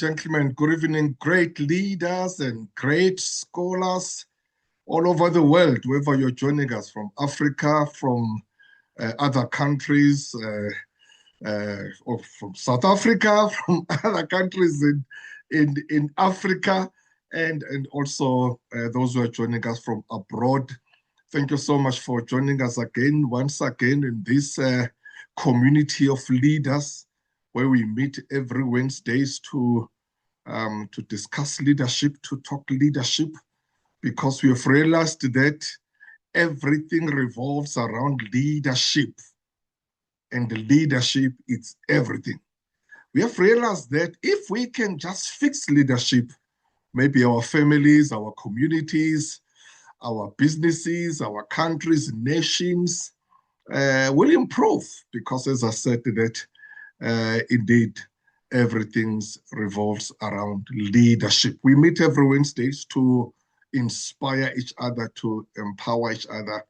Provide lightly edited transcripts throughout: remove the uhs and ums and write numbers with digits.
gentlemen, good evening, great leaders and great scholars all over the world, wherever you're joining us from Africa, from other countries, or from South Africa, from other countries in Africa, and also those who are joining us from abroad. Thank you so much for joining us once again, in this community of leaders, where we meet every Wednesdays to discuss leadership, to talk leadership, because we have realized that everything revolves around leadership, and the leadership is everything. We have realized that if we can just fix leadership, maybe our families, our communities, our businesses, our countries, nations will improve, because as I said, that indeed everything revolves around leadership. We meet every Wednesdays to inspire each other, to empower each other,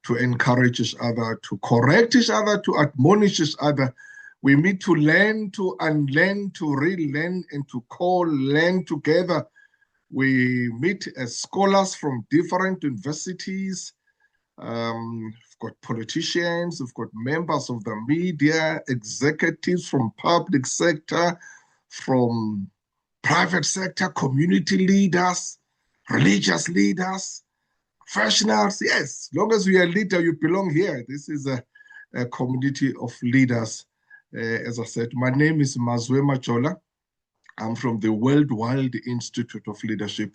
to encourage each other, to correct each other, to admonish each other. We meet to learn, to unlearn, to relearn, and to co-learn together. We meet as scholars from different universities. We've got politicians, we've got members of the media, executives from public sector, from private sector, community leaders, religious leaders, professionals. Yes, as long as you are a leader, you belong here. This is a community of leaders. As I said, my name is Mazwe Majola. I'm from the Worldwide Institute of Leadership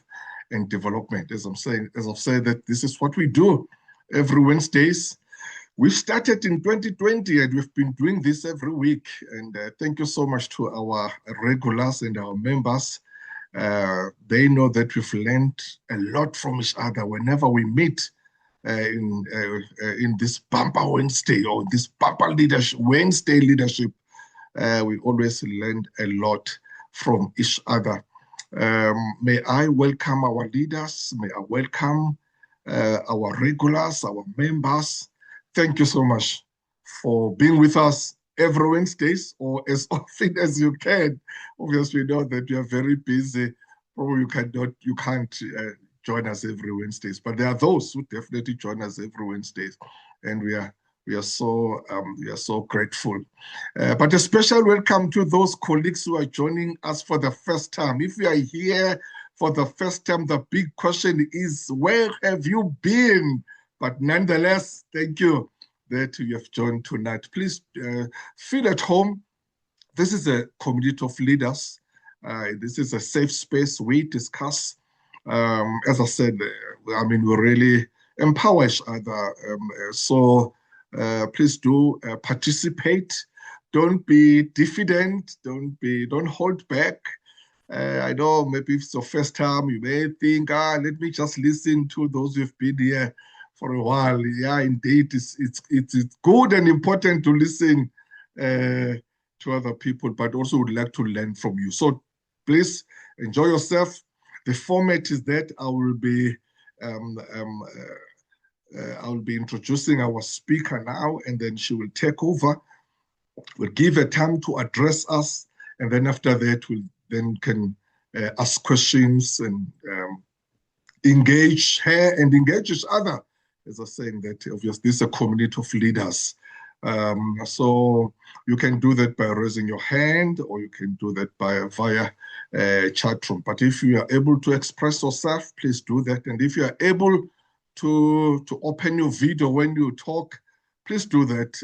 and Development. As I've said, that this is what we do every Wednesdays. We started in 2020, and we've been doing this every week. And thank you so much to our regulars and our members. They know that we've learned a lot from each other whenever we meet in this Bumper Wednesday, or this Bumper Wednesday leadership. We always learn a lot from each other. May I welcome our leaders. May I welcome our regulars, our members. Thank you so much for being with us every Wednesdays, or as often as you can. Obviously, we know that you are very busy. Probably you can't join us every Wednesdays, but there are those who definitely join us every Wednesdays, and we are so grateful. But a special welcome to those colleagues who are joining us for the first time. If you are here for the first time, the big question is, where have you been? But nonetheless, thank you that you have joined tonight. Please feel at home. This is a community of leaders. This is a safe space. We discuss. As I said, we really empower each other. So please do participate. Don't be diffident. Don't hold back. I know maybe if it's your first time, you may think, let me just listen to those who've been here for a while. Yeah, indeed, it's good and important to listen to other people, but also would like to learn from you. So please enjoy yourself. The format is that I will be introducing our speaker now, and then she will take over. We'll give her time to address us, and then after that, we'll then can ask questions and engage her and engage each other. As I was saying, that obviously this is a community of leaders. So you can do that by raising your hand, or you can do that via chat room. But if you are able to express yourself, please do that. And if you are able to open your video when you talk, please do that.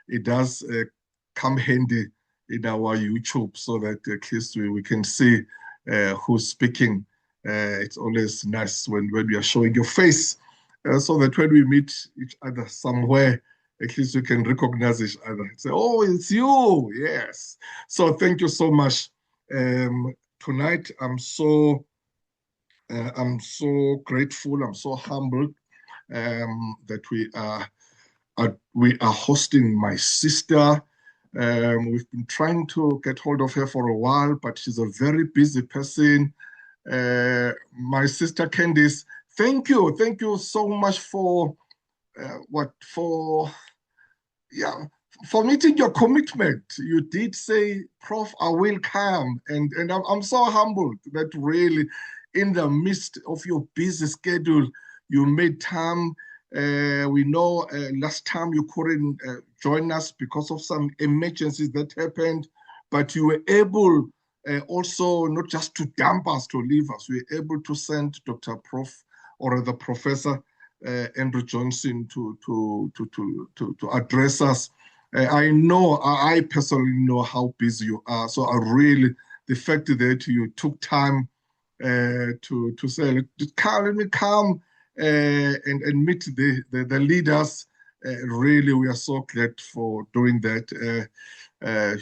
It does come handy in our YouTube, so that at least we can see who's speaking. It's always nice when we are showing your face, so that when we meet each other somewhere, at least you can recognize each other. Say, oh, it's you. Yes. So thank you so much. Tonight, I'm so grateful. I'm so humbled that we are hosting my sister. We've been trying to get hold of her for a while, but she's a very busy person. My sister Candice, thank you so much for for meeting your commitment. You did say, Prof, I will come. And I'm so humbled that really, in the midst of your busy schedule, you made time. We know last time you couldn't join us because of some emergencies that happened, but you were able also not just to dump us, to leave us. We were able to send Dr. Prof, or the Professor Andrew Johnson to address us. I know, I personally know how busy you are. So I really, the fact that you took time to say, let me come and meet the leaders. Really, we are so glad for doing that.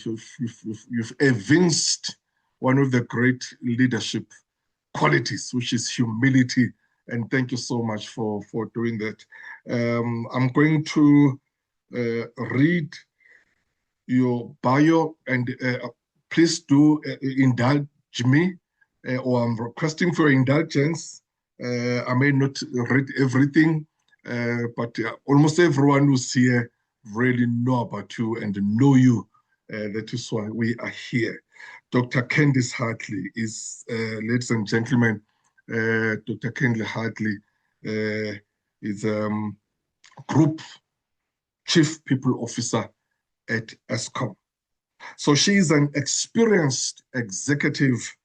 You've evinced one of the great leadership qualities, which is humility. And thank you so much for doing that. I'm going to read your bio, and please do indulge me, or I'm requesting for indulgence. I may not read everything, but almost everyone who's here really know about you and know you. That is why we are here. Dr. Candice Hartley is, ladies and gentlemen, Dr. Candice Hartley is Group Chief People Officer at Eskom. So she is an experienced executive,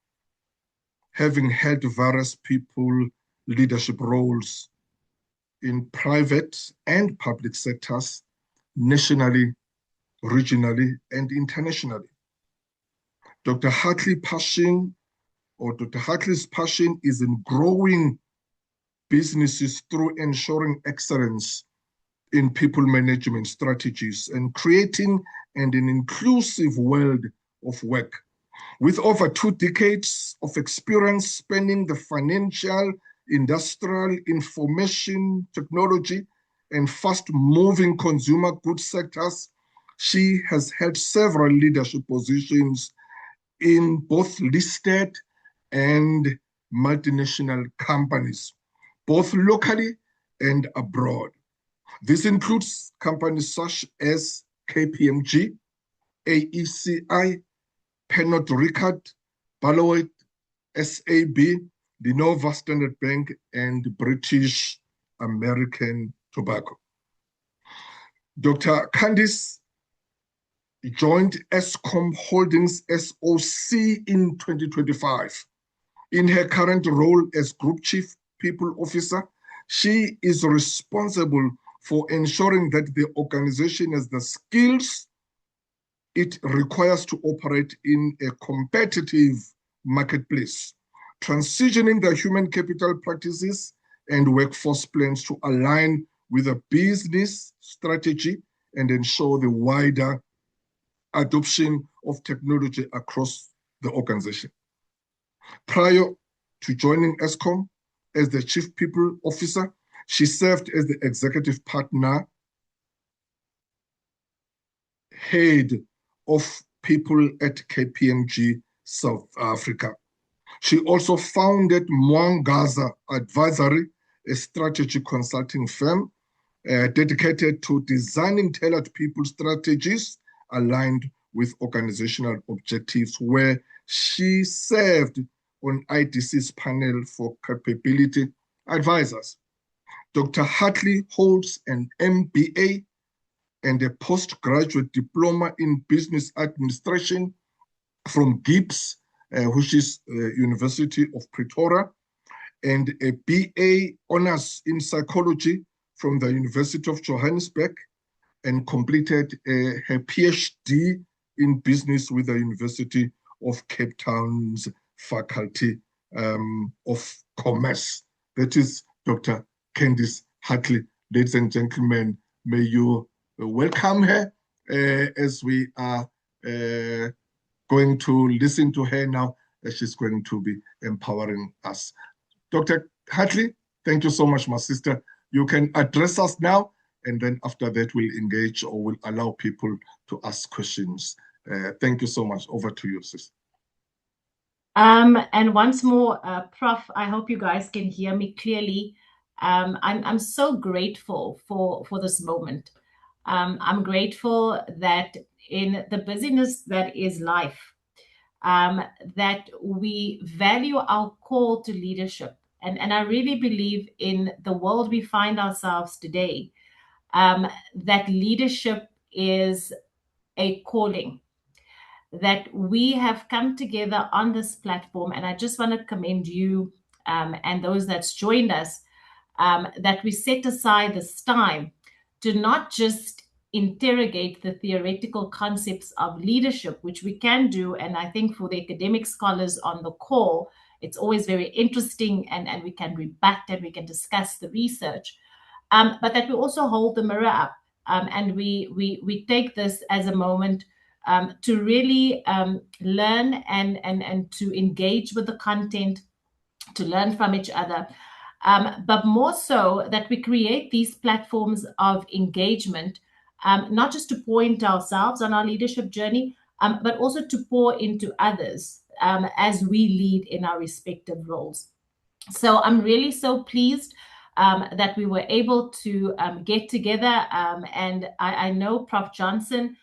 having held various people leadership roles in private and public sectors, nationally, regionally, and internationally. Dr. Hartley's passion is in growing businesses through ensuring excellence in people management strategies and creating an inclusive world of work. With over 2 decades of experience spanning the financial, industrial, information technology, and fast-moving consumer goods sectors, she has held several leadership positions in both listed and multinational companies, both locally and abroad. This includes companies such as KPMG, AECI, Pernod Ricard, Ballot, SAB, Lenovo, Standard Bank, and British American Tobacco. Dr. Candice joined Eskom Holdings SOC in 2025. In her current role as Group Chief People Officer, she is responsible for ensuring that the organization has the skills it requires to operate in a competitive marketplace, transitioning the human capital practices and workforce plans to align with a business strategy and ensure the wider adoption of technology across the organization. Prior to joining Eskom as the Chief People Officer, she served as the Executive Partner, Head of People at KPMG South Africa. She also founded Mwangaza Advisory, a strategy consulting firm dedicated to designing tailored people strategies aligned with organizational objectives, where she served on IDC's panel for capability advisors. Dr. Hartley holds an MBA and a postgraduate diploma in business administration from Gibbs, which is University of Pretoria, and a BA honors in psychology from the University of Johannesburg, and completed her PhD in business with the University of Cape Town's Faculty of Commerce. That is Dr. Candice Hartley. Ladies and gentlemen, may you welcome her as we are going to listen to her now, as she's going to be empowering us. Dr. Hartley, thank you so much, my sister. You can address us now, and then after that, we'll engage or we'll allow people to ask questions. Thank you so much. Over to you, sister. And once more, Prof, I hope you guys can hear me clearly. I'm so grateful for this moment. I'm grateful that in the busyness that is life, that we value our call to leadership. And I really believe in the world we find ourselves today, that leadership is a calling, that we have come together on this platform. And I just want to commend you and those that's joined us, that we set aside this time to not just interrogate the theoretical concepts of leadership, which we can do. And I think for the academic scholars on the call, it's always very interesting, and we can rebut and we can discuss the research, but that we also hold the mirror up, and we take this as a moment to really learn and to engage with the content, to learn from each other, but more so that we create these platforms of engagement, not just to point ourselves on our leadership journey, but also to pour into others as we lead in our respective roles. So I'm really so pleased that we were able to get together, and I know Prof Johnson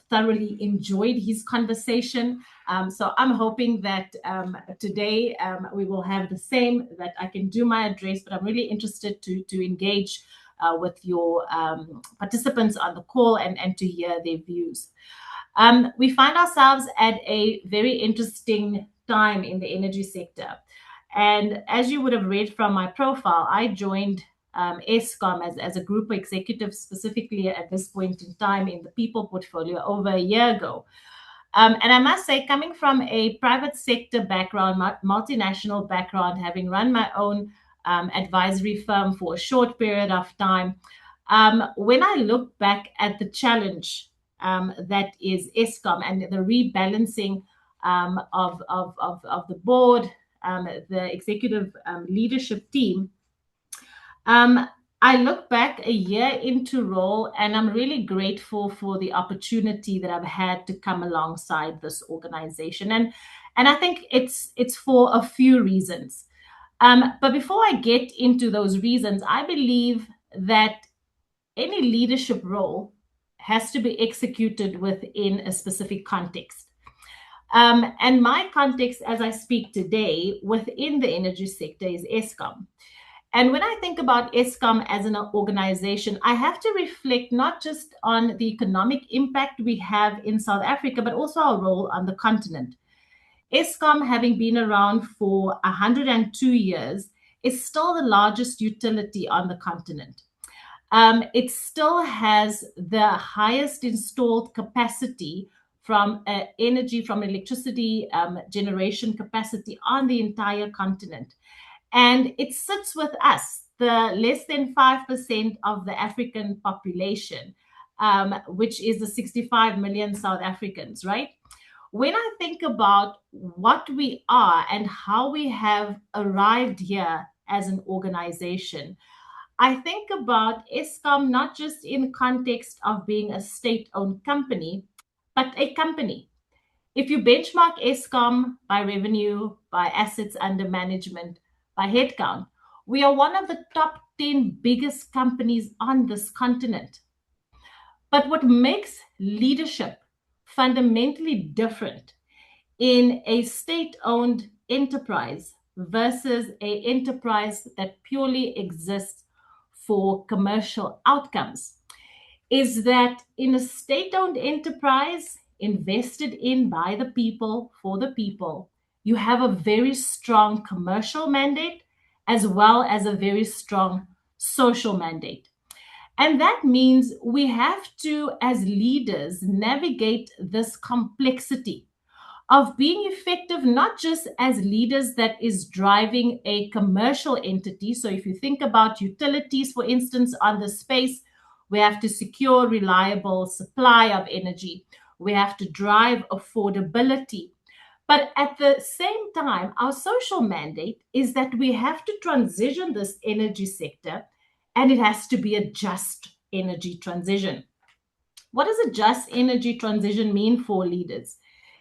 thoroughly enjoyed his conversation. So I'm hoping that today we will have the same, that I can do my address, but I'm really interested to engage with your participants on the call and to hear their views. We find ourselves at a very interesting time in the energy sector. And as you would have read from my profile, I joined Eskom as a group executive, specifically at this point in time in the people portfolio over a year ago. And I must say, coming from a private sector background, multinational background, having run my own advisory firm for a short period of time, when I look back at the challenge that is Eskom and the rebalancing of the board, the executive leadership team, I look back a year into role, and I'm really grateful for the opportunity that I've had to come alongside this organization. And I think it's for a few reasons. But before I get into those reasons, I believe that any leadership role has to be executed within a specific context. And my context, as I speak today, within the energy sector is Eskom. And when I think about Eskom as an organization, I have to reflect not just on the economic impact we have in South Africa, but also our role on the continent. Eskom, having been around for 102 years, is still the largest utility on the continent. It still has the highest installed capacity from electricity generation capacity on the entire continent. And it sits with us, the less than 5% of the African population, which is the 65 million South Africans, right? When I think about what we are and how we have arrived here as an organization, I think about Eskom not just in context of being a state-owned company, but a company. If you benchmark Eskom by revenue, by assets under management, by headcount, we are one of the top 10 biggest companies on this continent. But what makes leadership fundamentally different in a state-owned enterprise versus an enterprise that purely exists for commercial outcomes is that in a state-owned enterprise invested in by the people, for the people, you have a very strong commercial mandate as well as a very strong social mandate. And that means we have to, as leaders, navigate this complexity of being effective, not just as leaders that is driving a commercial entity. So if you think about utilities, for instance, on the space, we have to secure reliable supply of energy. We have to drive affordability. But at the same time, our social mandate is that we have to transition this energy sector, and it has to be a just energy transition. What does a just energy transition mean for leaders?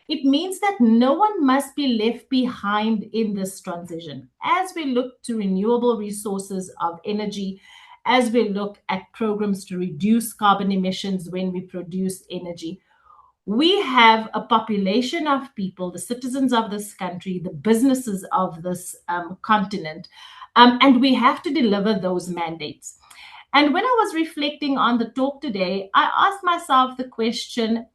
It means that no one must be left behind in this transition as we look to renewable resources of energy, as we look at programs to reduce carbon emissions when we produce energy. We have a population of people, the citizens of this country, the businesses of this continent, and we have to deliver those mandates. And when I was reflecting on the talk today, I asked myself the question,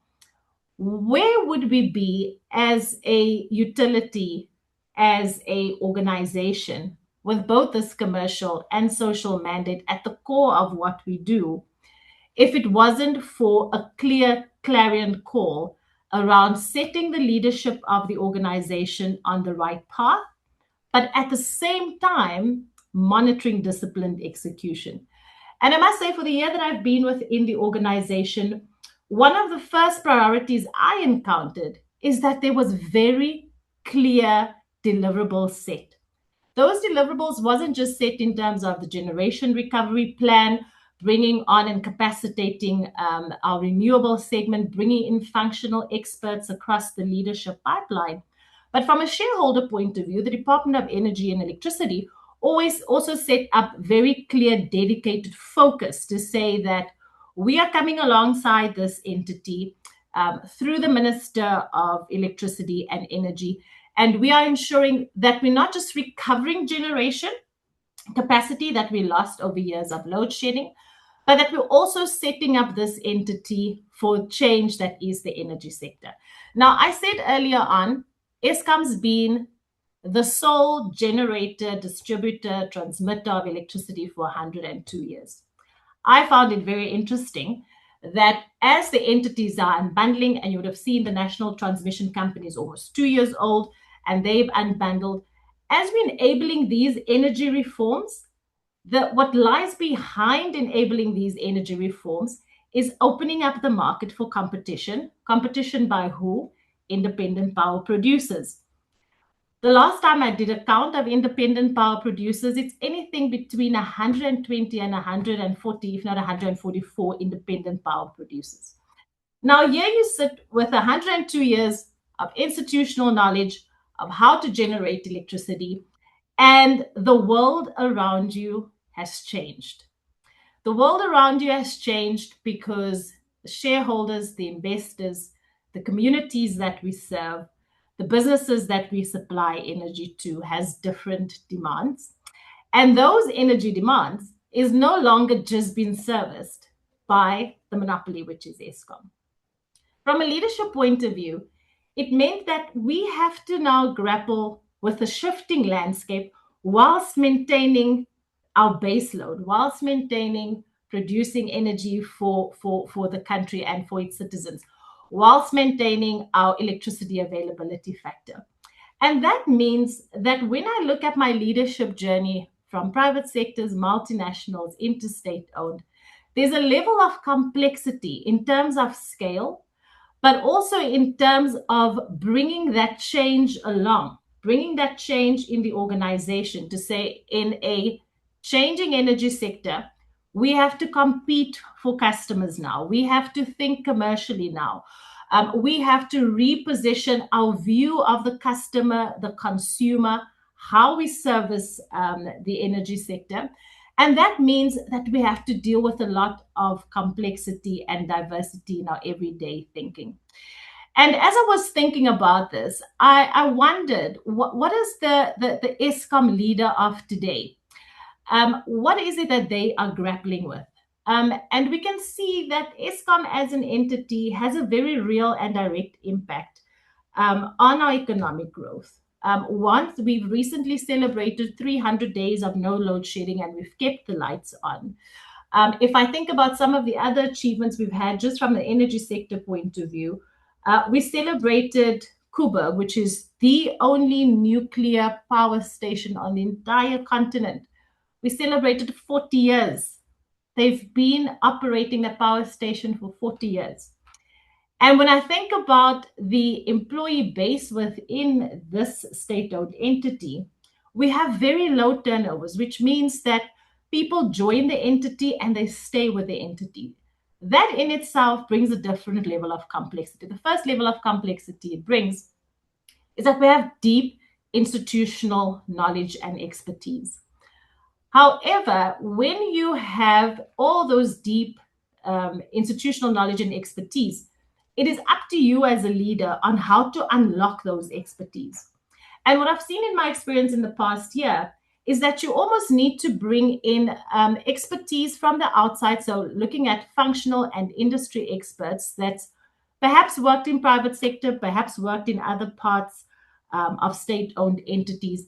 where would we be as a utility, as a organization, with both this commercial and social mandate at the core of what we do, if it wasn't for a clear clarion call around setting the leadership of the organization on the right path, but at the same time, monitoring disciplined execution? And I must say, for the year that I've been within the organization, one of the first priorities I encountered is that there was very clear deliverables set. Those deliverables wasn't just set in terms of the generation recovery plan, bringing on and capacitating our renewable segment, bringing in functional experts across the leadership pipeline. But from a shareholder point of view, the Department of Energy and Electricity always also set up very clear, dedicated focus to say that we are coming alongside this entity through the Minister of Electricity and Energy, and we are ensuring that we're not just recovering generation capacity that we lost over years of load shedding, but that we're also setting up this entity for change that is the energy sector. Now, I said earlier on, Eskom's been the sole generator, distributor, transmitter of electricity for 102 years. I found it very interesting that as the entities are unbundling, and you would have seen the National Transmission Company is almost 2 years old, and they've unbundled, as we're enabling these energy reforms, what lies behind enabling these energy reforms is opening up the market for competition. Competition by who? Independent power producers. The last time I did a count of independent power producers, it's anything between 120 and 140, if not 144 independent power producers. Now, here you sit with 102 years of institutional knowledge of how to generate electricity, and the world around you has changed. The world around you has changed because the shareholders, the investors, the communities that we serve, the businesses that we supply energy to has different demands. And those energy demands is no longer just being serviced by the monopoly, which is Eskom. From a leadership point of view, it meant that we have to now grapple with the shifting landscape whilst maintaining our baseload, whilst maintaining producing energy for the country and for its citizens, whilst maintaining our electricity availability factor. And that means that when I look at my leadership journey from private sectors, multinationals, interstate owned, there's a level of complexity in terms of scale, but also in terms of bringing that change along, bringing that change in the organization to say, in a changing energy sector, we have to compete for customers now. We have to think commercially now. We have to reposition our view of the customer, the consumer, how we service the energy sector. And that means that we have to deal with a lot of complexity and diversity in our everyday thinking. And as I was thinking about this, I wondered, what is the Eskom leader of today? What is it that they are grappling with? And we can see that Eskom as an entity has a very real and direct impact on our economic growth. Once we've recently celebrated 300 days of no load shedding, and we've kept the lights on. If I think about some of the other achievements we've had just from the energy sector point of view, we celebrated Kuba, which is the only nuclear power station on the entire continent. We celebrated 40 years. They've been operating a power station for 40 years. And when I think about the employee base within this state-owned entity, we have very low turnovers, which means that people join the entity and they stay with the entity. That in itself brings a different level of complexity. The first level of complexity it brings is that we have deep institutional knowledge and expertise. However, when you have all those deep institutional knowledge and expertise, it is up to you as a leader on how to unlock those expertise. And what I've seen in my experience in the past year is that you almost need to bring in expertise from the outside. So looking at functional and industry experts that's perhaps worked in private sector, perhaps worked in other parts of state-owned entities,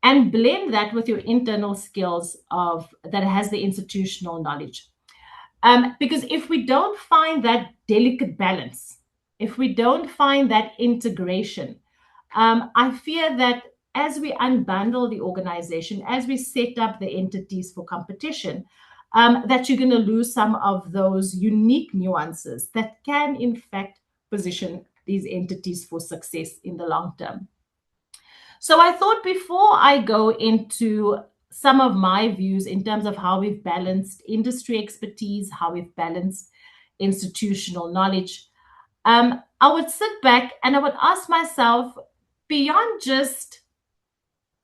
and blend that with your internal skills of that has the institutional knowledge. Because if we don't find that delicate balance, if we don't find that integration, I fear that as we unbundle the organization, as we set up the entities for competition, that you're going to lose some of those unique nuances that can, in fact, position these entities for success in the long term. So I thought before I go into some of my views in terms of how we've balanced industry expertise, how we've balanced institutional knowledge, I would sit back and I would ask myself, beyond just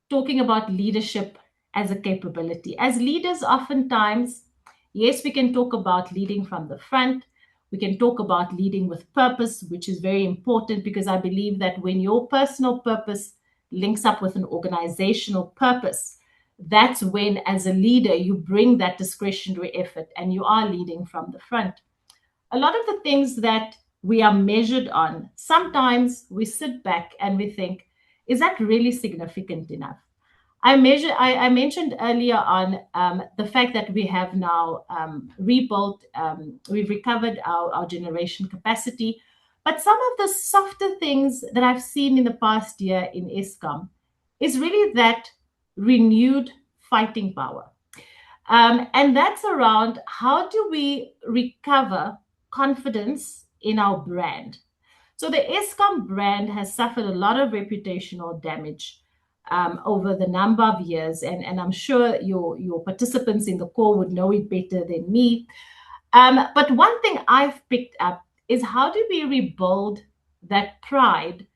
talking about leadership as a capability, as leaders, oftentimes, yes, we can talk about leading from the front. We can talk about leading with purpose, which is very important, because I believe that when your personal purpose links up with an organizational purpose, that's when, as a leader, you bring that discretionary effort and you are leading from the front. A lot of the things that we are measured on, sometimes we sit back and we think, is that really significant enough? I mentioned earlier on the fact that we have now rebuilt, we've recovered our generation capacity. But some of the softer things that I've seen in the past year in Eskom is really that renewed fighting power. And that's around how do we recover confidence in our brand. So the Eskom brand has suffered a lot of reputational damage over the number of years, and I'm sure your participants in the call would know it better than me. But one thing I've picked up is how do we rebuild that pride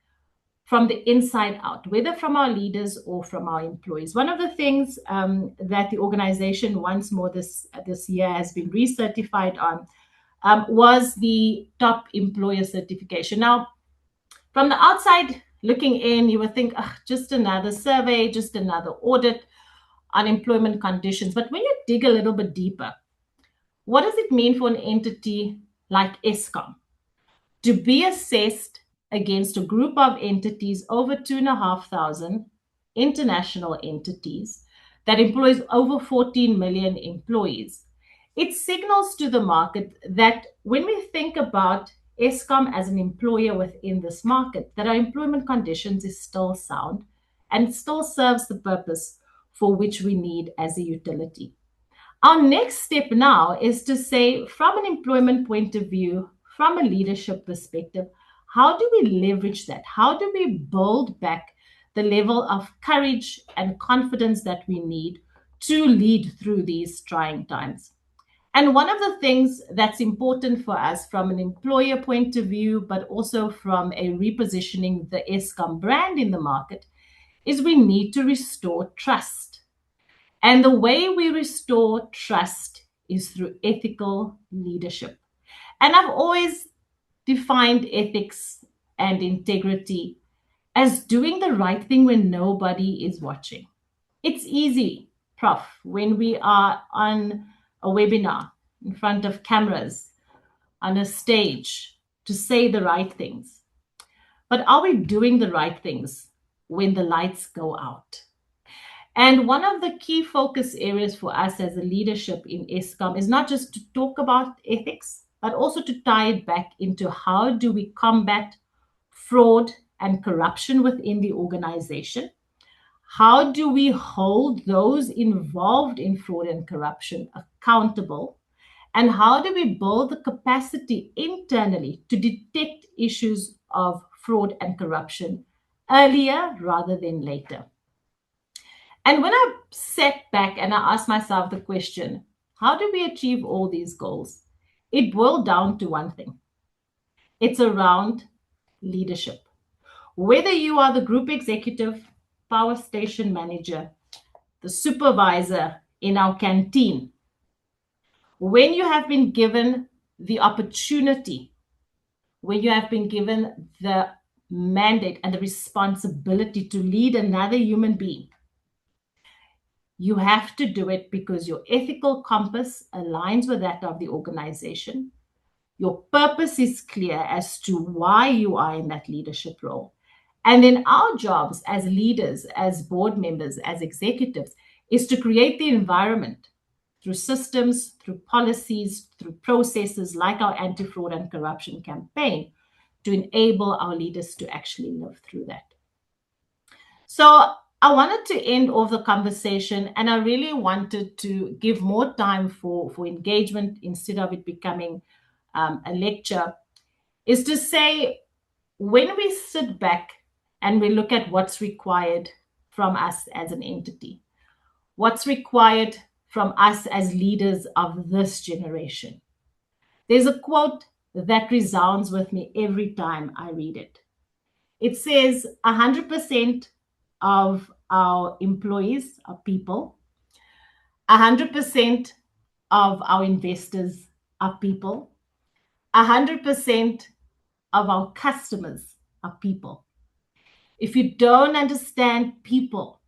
from the inside out, whether from our leaders or from our employees. One of the things that the organization once more this year has been recertified on was the top employer certification. Now, from the outside looking in, you would think, just another survey, just another audit on employment conditions. But when you dig a little bit deeper, what does it mean for an entity like Eskom to be assessed against a group of entities, over 2,500 international entities that employs over 14 million employees? It signals to the market that when we think about Eskom as an employer within this market, that our employment conditions is still sound and still serves the purpose for which we need as a utility. Our next step now is to say, from an employment point of view, from a leadership perspective, how do we leverage that? How do we build back the level of courage and confidence that we need to lead through these trying times? And one of the things that's important for us from an employer point of view, but also from a repositioning the Eskom brand in the market, is we need to restore trust. And the way we restore trust is through ethical leadership. And I've always defined ethics and integrity as doing the right thing when nobody is watching. It's easy, Prof, when we are on a webinar in front of cameras, on a stage, to say the right things. But are we doing the right things when the lights go out? And one of the key focus areas for us as a leadership in Eskom is not just to talk about ethics, but also to tie it back into how do we combat fraud and corruption within the organization? How do we hold those involved in fraud and corruption accountable? And how do we build the capacity internally to detect issues of fraud and corruption earlier rather than later? And when I sat back and I asked myself the question, how do we achieve all these goals? It boiled down to one thing. It's around leadership. Whether you are the group executive, power station manager, the supervisor in our canteen, when you have been given the opportunity, when you have been given the mandate and the responsibility to lead another human being, you have to do it because your ethical compass aligns with that of the organization. Your purpose is clear as to why you are in that leadership role. And then our jobs as leaders, as board members, as executives, is to create the environment through systems, through policies, through processes like our anti-fraud and corruption campaign to enable our leaders to actually live through that. So I wanted to end off the conversation, and I really wanted to give more time for engagement instead of it becoming a lecture, is to say, when we sit back and we look at what's required from us as an entity, what's required from us as leaders of this generation, there's a quote that resounds with me every time I read it. It says 100% of our employees are people, 100% of our investors are people, 100% of our customers are people. If you don't understand people,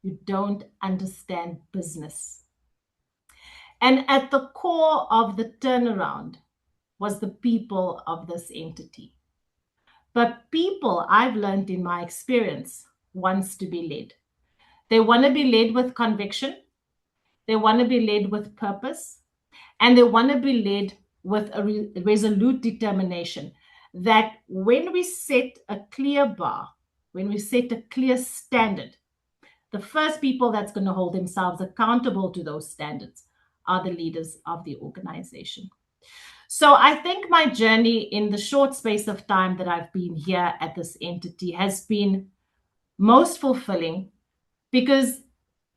you don't understand business. And at the core of the turnaround was the people of this entity. But people, I've learned in my experience, wants to be led. They want to be led with conviction. They want to be led with purpose. And they want to be led with a resolute determination that when we set a clear bar, when we set a clear standard, the first people that's going to hold themselves accountable to those standards are the leaders of the organization. So I think my journey in the short space of time that I've been here at this entity has been most fulfilling, because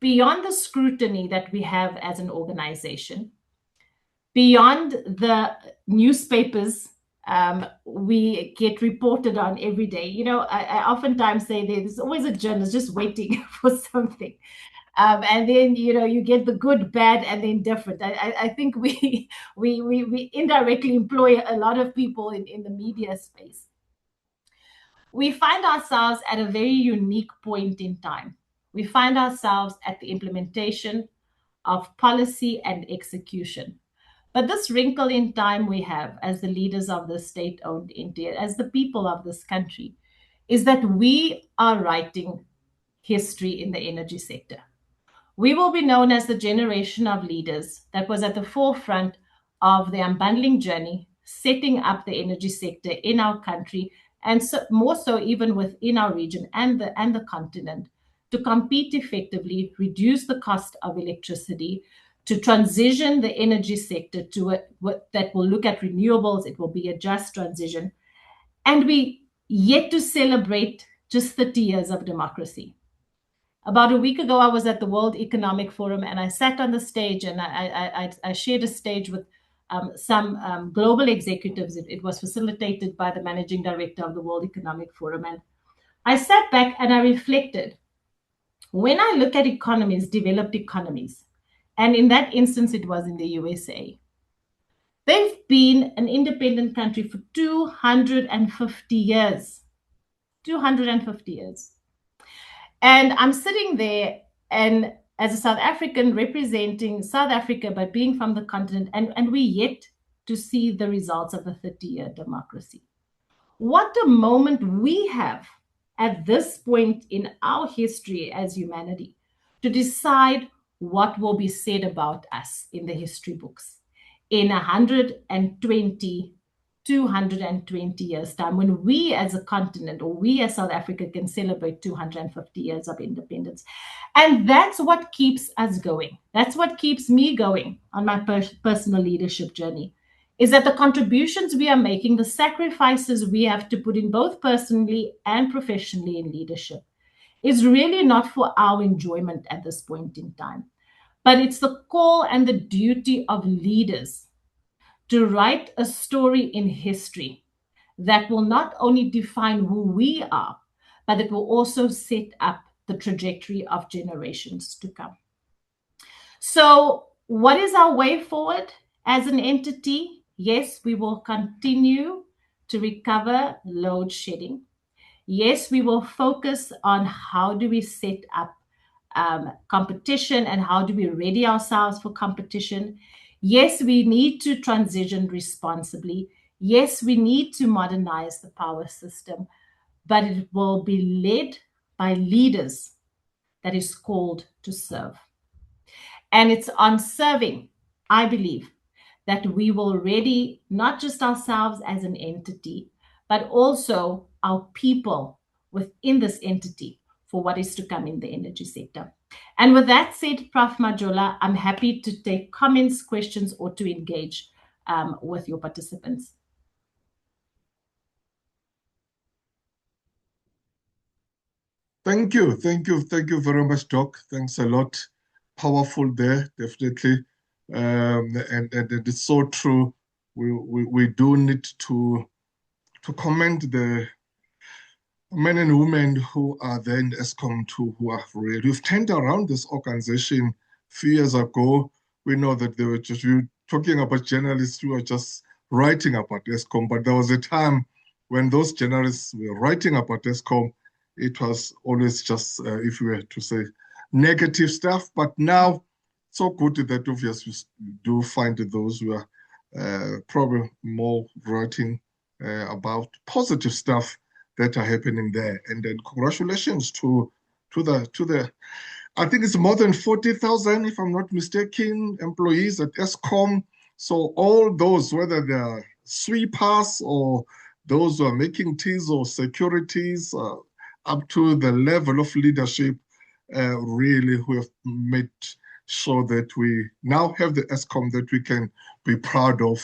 beyond the scrutiny that we have as an organization, beyond the newspapers we get reported on every day, I oftentimes say there's always a journalist just waiting for something. And then you get the good, bad, and the indifferent. I think we indirectly employ a lot of people in the media space. We find ourselves at a very unique point in time. We find ourselves at the implementation of policy and execution. But this wrinkle in time we have as the leaders of the state-owned entity, as the people of this country, is that we are writing history in the energy sector. We will be known as the generation of leaders that was at the forefront of the unbundling journey, setting up the energy sector in our country, and so, more so even within our region and the continent, to compete effectively, reduce the cost of electricity, to transition the energy sector to that will look at renewables. It will be a just transition. And we yet to celebrate just 30 years of democracy. About a week ago, I was at the World Economic Forum, and I sat on the stage, and I shared a stage with some global executives. It was facilitated by the managing director of the World Economic Forum. And I sat back and I reflected. When I look at economies, developed economies, and in that instance, it was in the USA, they've been an independent country for 250 years. 250 years. And I'm sitting there, and as a South African representing South Africa, but being from the continent, and we yet to see the results of a 30-year democracy. What a moment we have at this point in our history as humanity to decide what will be said about us in the history books in 120 220 years' time, when we as a continent, or we as South Africa, can celebrate 250 years of independence. And that's what keeps us going. That's what keeps me going on my personal leadership journey, is that the contributions we are making, the sacrifices we have to put in both personally and professionally in leadership, is really not for our enjoyment at this point in time, but it's the call and the duty of leaders to write a story in history that will not only define who we are, but it will also set up the trajectory of generations to come. So what is our way forward as an entity? Yes, we will continue to recover load shedding. Yes, we will focus on how do we set up competition and how do we ready ourselves for competition. Yes, we need to transition responsibly. Yes, we need to modernize the power system, but it will be led by leaders that is called to serve. And it's on serving, I believe, that we will ready not just ourselves as an entity, but also our people within this entity for what is to come in the energy sector. And with that said, Prof Majola, I'm happy to take comments, questions, or to engage with your participants. Thank you very much, Doc. Thanks a lot. Powerful there, definitely. And it's so true. We do need to commend the men and women who are there in Eskom too, who have really, we've turned around this organization a few years ago. We know that they were just, we were talking about journalists who were just writing about Eskom, but there was a time when those journalists were writing about Eskom, it was always just, if we were to say, negative stuff. But now, so good that obviously we do find those who are probably more writing about positive stuff that are happening there. And then congratulations to the I think it's more than 40,000, if I'm not mistaken, employees at Eskom. So all those, whether they're sweepers or those who are making teas or securities, up to the level of leadership, really who have made sure that we now have the Eskom that we can be proud of.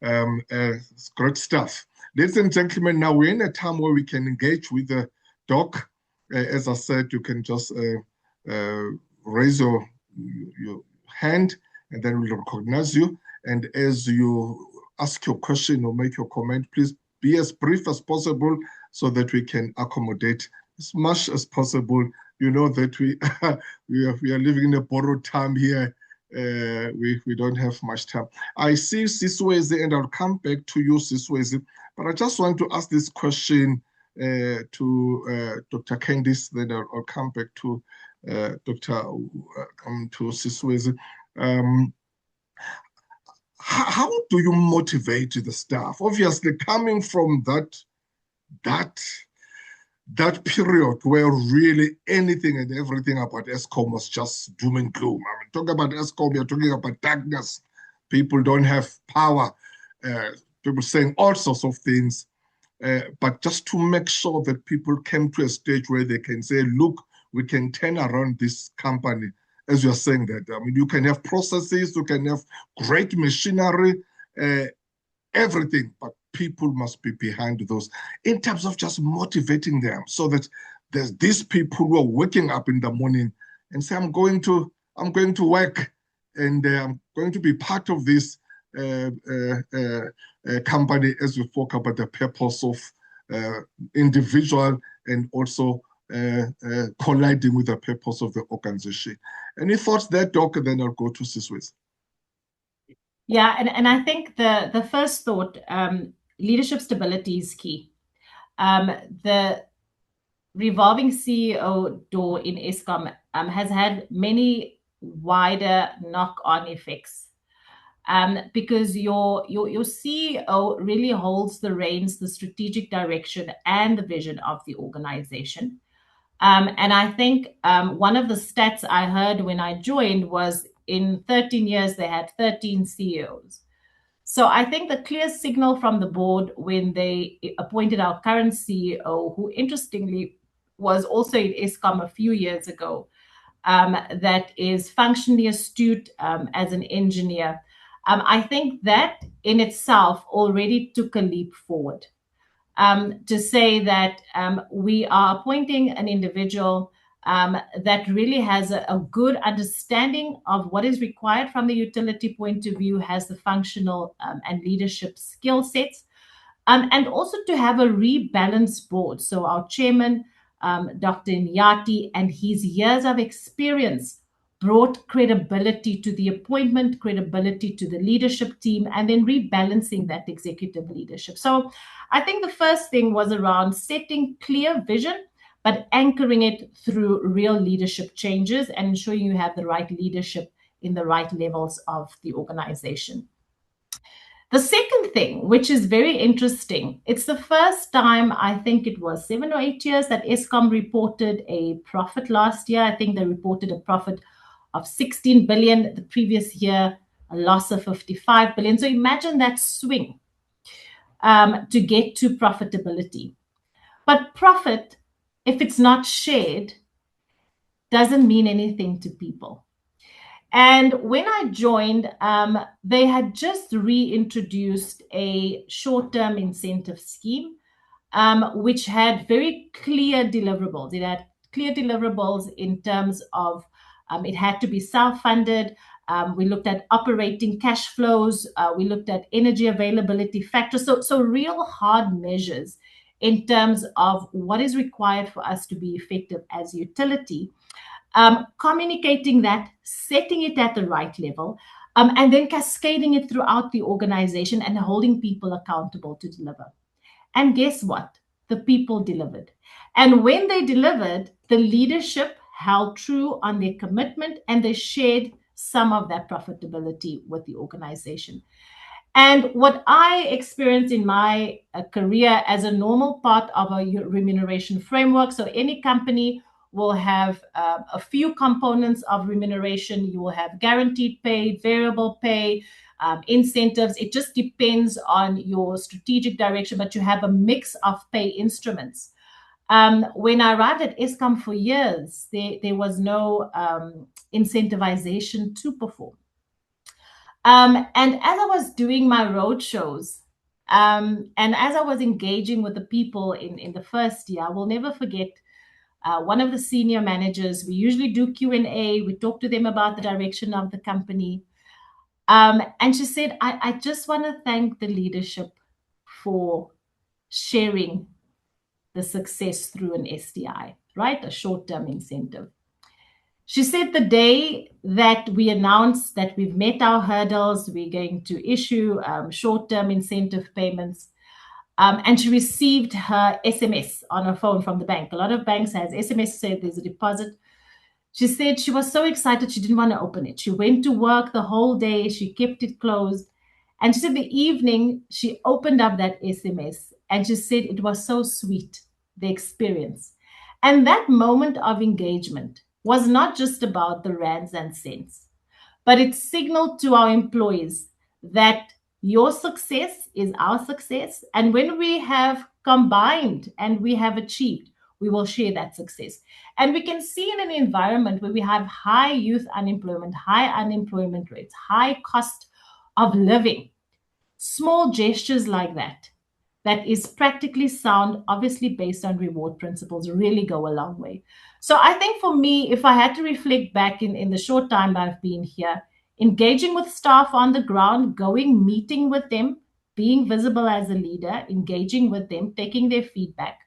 It's great stuff. Ladies and gentlemen, now we're in a time where we can engage with the doc. As I said, you can just raise your hand and then we'll recognize you. And as you ask your question or make your comment, please be as brief as possible so that we can accommodate as much as possible. You know that we are living in a borrowed time here. We don't have much time. I see Siswezi, and I'll come back to you, Siswezi. But I just want to ask this question to Dr. Candice, then I'll come back to to Siswezi. How do you motivate the staff? Obviously, coming from that period where really anything and everything about Eskom was just doom and gloom. I mean, talk about Eskom, you're talking about darkness. People don't have power. People saying all sorts of things. But just to make sure that people came to a stage where they can say, look, we can turn around this company. As you're saying that, I mean, you can have processes, you can have great machinery, everything, but people must be behind those in terms of just motivating them so that there's these people who are waking up in the morning and say, I'm going to work and I'm going to be part of this company, as we spoke about the purpose of individual and also colliding with the purpose of the organization. Any thoughts there, Doc? Then I'll go to Siswezi. Yeah, and I think the first thought, leadership stability is key. The revolving CEO door in Eskom has had many wider knock-on effects. Because your CEO really holds the reins, the strategic direction, and the vision of the organization. And I think one of the stats I heard when I joined was in 13 years, they had 13 CEOs. So I think the clear signal from the board when they appointed our current CEO, who interestingly was also in Eskom a few years ago, that is functionally astute as an engineer. I think that in itself already took a leap forward. To say that we are appointing an individual that really has a good understanding of what is required from the utility point of view, has the functional and leadership skill sets, and also to have a rebalanced board. So our chairman, Dr. Nyati, and his years of experience brought credibility to the appointment, credibility to the leadership team, and then rebalancing that executive leadership. So I think the first thing was around setting clear vision, but anchoring it through real leadership changes and ensuring you have the right leadership in the right levels of the organization. The second thing, which is very interesting, it's the first time, I think it was 7 or 8 years, that Eskom reported a profit last year. I think they reported a profit of 16 billion. The previous year, a loss of 55 billion. So imagine that swing to get to profitability. But profit, if it's not shared, doesn't mean anything to people. And when I joined, they had just reintroduced a short-term incentive scheme, which had very clear deliverables. It had clear deliverables in terms of it had to be self-funded. We looked at operating cash flows. We looked at energy availability factors. So real hard measures in terms of what is required for us to be effective as utility. Communicating that, setting it at the right level, and then cascading it throughout the organization and holding people accountable to deliver. And guess what? The people delivered. And when they delivered, the leadership held true on their commitment and they shared some of that profitability with the organization. And what I experienced in my career as a normal part of a remuneration framework, so any company will have a few components of remuneration. You will have guaranteed pay, variable pay, incentives. It just depends on your strategic direction, but you have a mix of pay instruments. When I arrived at Eskom for years, there was no incentivization to perform. And as I was doing my road shows, and as I was engaging with the people in the first year, I will never forget one of the senior managers. We usually do Q&A. We talk to them about the direction of the company. And she said, I just want to thank the leadership for sharing the success through an STI, right? A short-term incentive. She said the day that we announced that we've met our hurdles, we're going to issue short-term incentive payments. And she received her SMS on her phone from the bank. A lot of banks has SMS said there's a deposit. She said she was so excited she didn't want to open it. She went to work the whole day. She kept it closed. And she said the evening she opened up that SMS and she said it was so sweet, the experience. And that moment of engagement was not just about the rands and cents, but it signaled to our employees that your success is our success. And when we have combined and we have achieved, we will share that success. And we can see in an environment where we have high youth unemployment, high unemployment rates, high cost of living, small gestures like that is practically sound, obviously based on reward principles, really go a long way. So I think for me, if I had to reflect back in the short time I've been here, engaging with staff on the ground, going, meeting with them, being visible as a leader, engaging with them, taking their feedback,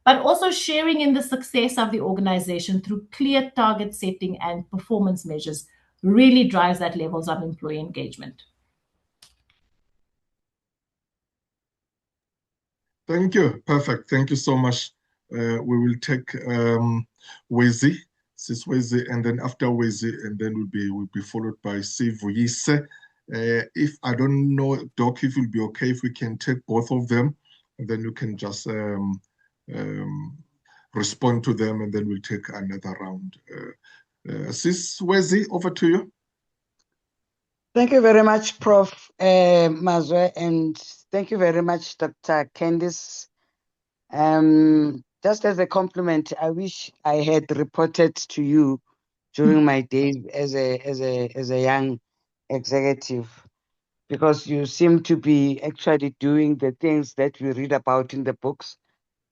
but also sharing in the success of the organization through clear target setting and performance measures really drives that levels of employee engagement. Thank you. Perfect. Thank you so much. We will take Wezi, Sis Wezi, and then after Wezi, and then we'll be followed by Sivuyise. If I don't know, Doc, if it will be okay if we can take both of them, and then you can just respond to them, and then we'll take another round. Sis Wezi, over to you. Thank you very much, Prof Mazwe, and thank you very much, Dr. Candice. Just as a compliment, I wish I had reported to you during my days as a young executive, because you seem to be actually doing the things that we read about in the books,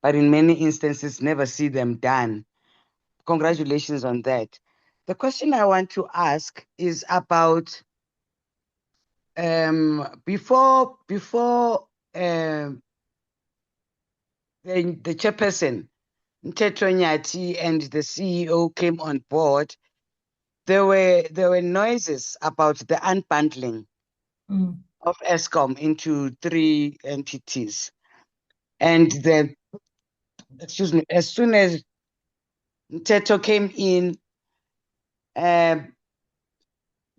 but in many instances never see them done. Congratulations on that. The question I want to ask is about before the chairperson, Mtetho Nyati, and the CEO came on board, there were noises about the unbundling of Eskom into 3 entities. And as soon as Mteto came in,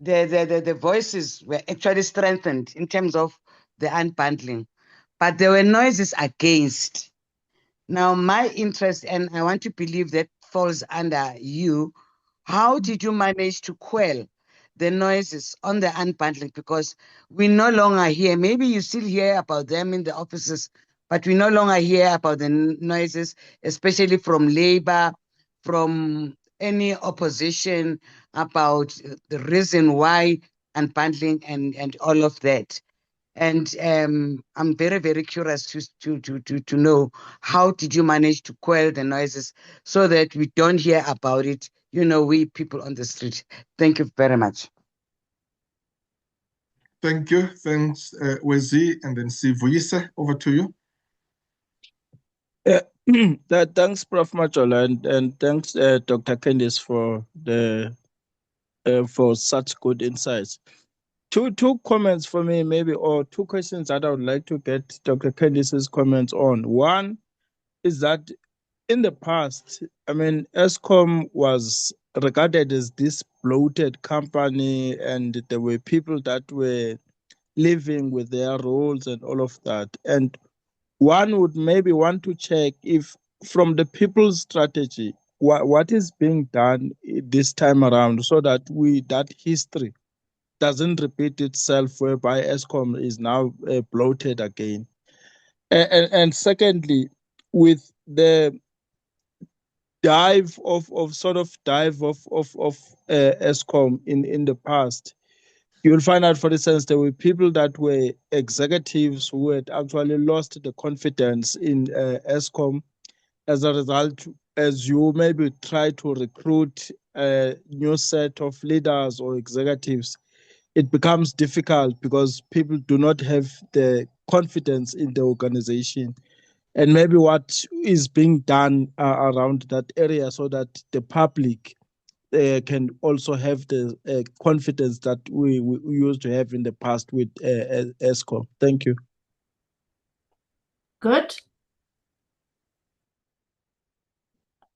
the voices were actually strengthened in terms of the unbundling. But there were noises against. Now, my interest, and I want to believe that falls under you, how did you manage to quell the noises on the unbundling? Because we no longer hear, maybe you still hear about them in the offices, but we no longer hear about the noises, especially from Labour, from any opposition, about the reason why unbundling and all of that. And I'm very, very curious to know, how did you manage to quell the noises so that we don't hear about it, we people on the street? Thank you very much. Thank you. Thanks, Wezi, and then Sivuyise, over to you. Thanks, Prof Majola, and thanks, Dr. Candice, for such good insights. Two comments for me, maybe, or two questions that I would like to get Dr. Candice's comments on. One is that in the past, I mean, Eskom was regarded as this bloated company, and there were people that were living with their roles and all of that. And one would maybe want to check if, from the people's strategy, what is being done this time around so that that history doesn't repeat itself, whereby Eskom is now bloated again. And secondly, with the dive of Eskom in the past, you'll find out, for instance, there were people that were executives who had actually lost the confidence in Eskom. As a result, as you maybe try to recruit a new set of leaders or executives, it becomes difficult because people do not have the confidence in the organization. And maybe what is being done around that area so that the public can also have the confidence that we used to have in the past with Eskom. Thank you. Good.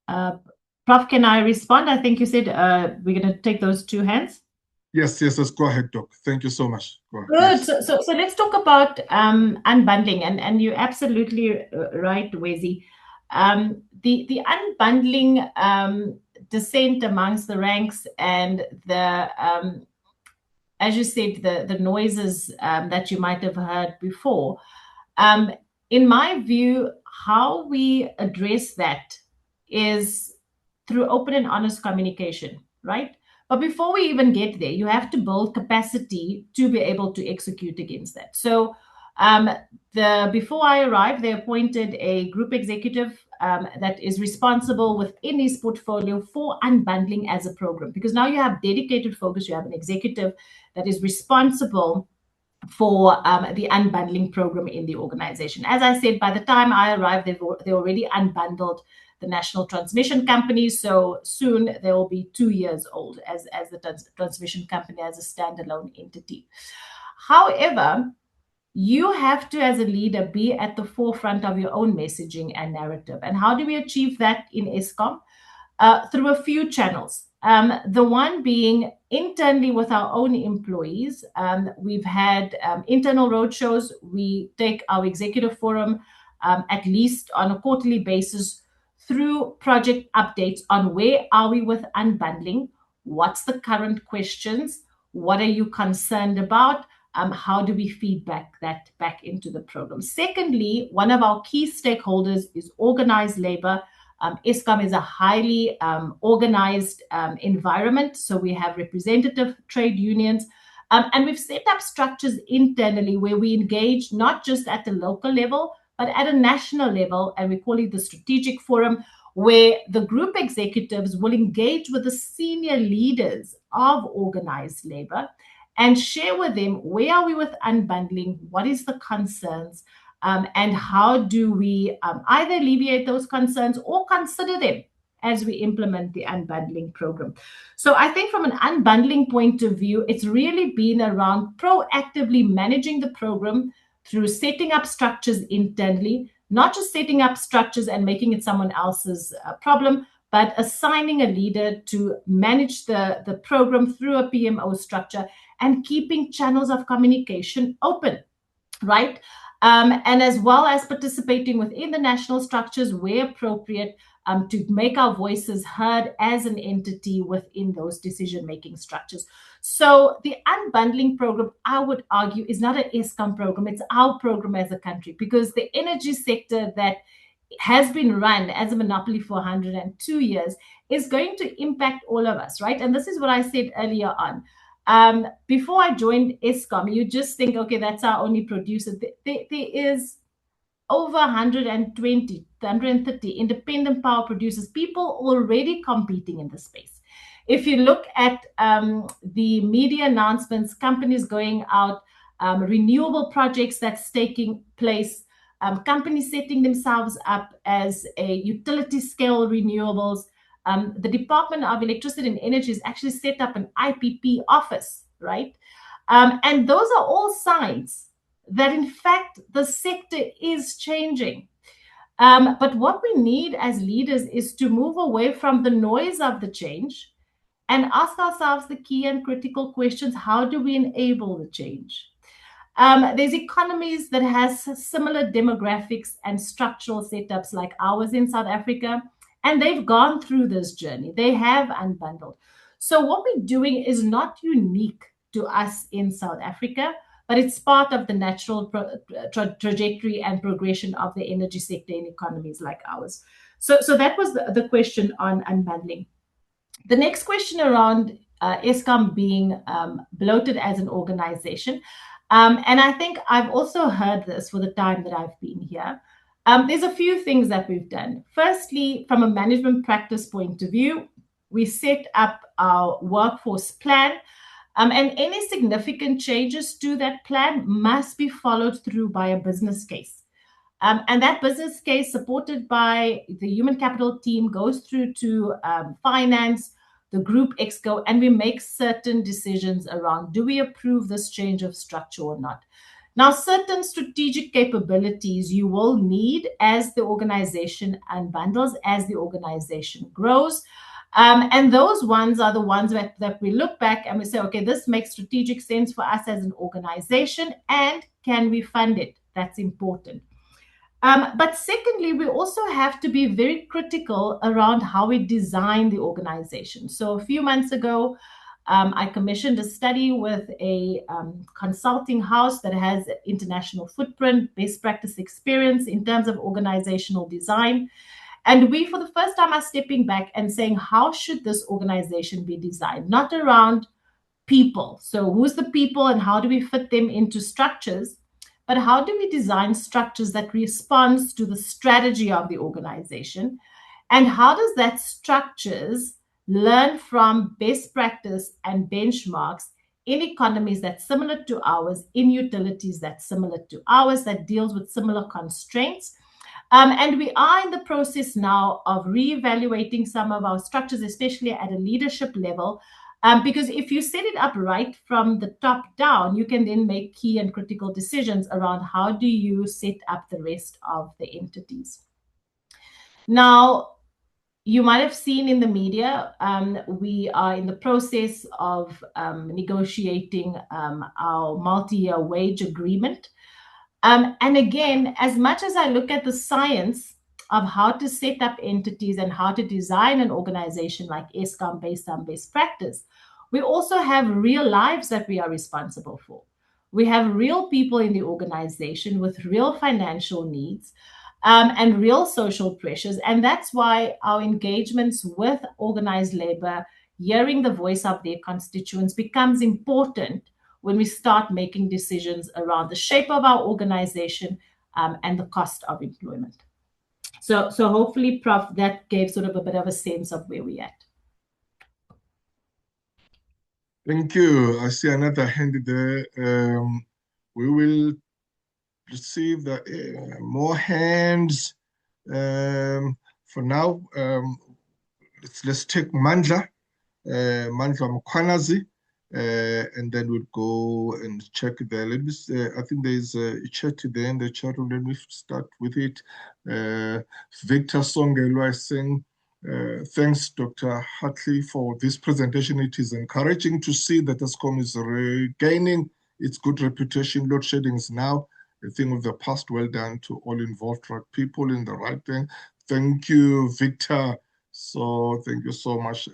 Prof, can I respond? I think you said we're going to take those two hands. Yes, go ahead, Doc. Thank you so much. Good. So let's talk about unbundling, and you're absolutely right, Wezi. The unbundling descent amongst the ranks and the as you said, the noises that you might have heard before. In my view, how we address that is through open and honest communication, right? But before we even get there, you have to build capacity to be able to execute against that. So before I arrived, they appointed a group executive that is responsible within his portfolio for unbundling as a program, because now you have dedicated focus. You have an executive that is responsible for the unbundling program in the organization. As I said, by the time I arrived, they already unbundled the national transmission company. So soon they will be 2 years old as the transmission company as a standalone entity. However, you have to, as a leader, be at the forefront of your own messaging and narrative. And how do we achieve that in Eskom? Through a few channels. The one being internally with our own employees. We've had internal roadshows. We take our executive forum at least on a quarterly basis through project updates on where are we with unbundling, what's the current questions, what are you concerned about, how do we feedback that back into the program. Secondly, one of our key stakeholders is organized labor. Eskom is a highly organized environment, so we have representative trade unions, and we've set up structures internally where we engage not just at the local level, but at a national level, and we call it the strategic forum, where the group executives will engage with the senior leaders of organized labor and share with them where are we with unbundling, what is the concerns, and how do we either alleviate those concerns or consider them as we implement the unbundling program. So I think from an unbundling point of view, it's really been around proactively managing the program through setting up structures internally, not just setting up structures and making it someone else's problem, but assigning a leader to manage the program through a PMO structure and keeping channels of communication open, right? And as well as participating within the national structures where appropriate, to make our voices heard as an entity within those decision-making structures. So the unbundling program, I would argue, is not an Eskom program. It's our program as a country, because the energy sector that has been run as a monopoly for 102 years is going to impact all of us, right? And this is what I said earlier on. Before I joined Eskom, you just think, okay, that's our only producer. There is over 120, 130 independent power producers, people already competing in the space. If you look at the media announcements, companies going out, renewable projects that's taking place, companies setting themselves up as a utility scale renewables. The Department of Electricity and Energy has actually set up an IPP office, right? And those are all signs that in fact the sector is changing. But what we need as leaders is to move away from the noise of the change and ask ourselves the key and critical questions. How do we enable the change? There's economies that has similar demographics and structural setups like ours in South Africa, and they've gone through this journey. They have unbundled. So what we're doing is not unique to us in South Africa, but it's part of the natural trajectory and progression of the energy sector in economies like ours. So that was the question on unbundling. The next question around Eskom being bloated as an organization. And I think I've also heard this for the time that I've been here. There's a few things that we've done. Firstly, from a management practice point of view, we set up our workforce plan. And any significant changes to that plan must be followed through by a business case. And that business case, supported by the human capital team, goes through to finance, the group exco, and we make certain decisions around, do we approve this change of structure or not? Now, certain strategic capabilities you will need as the organization unbundles, as the organization grows. And those ones are the ones that we look back and we say, okay, this makes strategic sense for us as an organization, and can we fund it? That's important. But secondly, we also have to be very critical around how we design the organization. So a few months ago, I commissioned a study with a consulting house that has international footprint, best practice experience in terms of organizational design. And we, for the first time, are stepping back and saying, how should this organization be designed? Not around people. So who's the people and how do we fit them into structures? But how do we design structures that responds to the strategy of the organization? And how does that structures learn from best practice and benchmarks in economies that's similar to ours, in utilities that's similar to ours, that deals with similar constraints? And we are in the process now of reevaluating some of our structures, especially at a leadership level, because if you set it up right from the top down, you can then make key and critical decisions around how do you set up the rest of the entities. Now, you might have seen in the media, we are in the process of negotiating our multi-year wage agreement. And again, as much as I look at the science of how to set up entities and how to design an organization like Eskom based on best practice, we also have real lives that we are responsible for. We have real people in the organization with real financial needs and real social pressures. And that's why our engagements with organized labor, hearing the voice of their constituents, becomes important when we start making decisions around the shape of our organization and the cost of employment. So hopefully, Prof, that gave sort of a bit of a sense of where we're at. Thank you. I see another hand there. We will receive more hands. For now, let's take Mandla Mkhwanazi, and then we'll go and check there. Let me see, I think there's a chat there in the chat room. Let me start with it. Victor Songelwa is saying, thanks, Dr. Hartley, for this presentation. It is encouraging to see that Eskom is regaining its good reputation. Load shedding is now a thing of the past. Well done to all involved, right people in the right thing. Thank you, Victor. So thank you so much.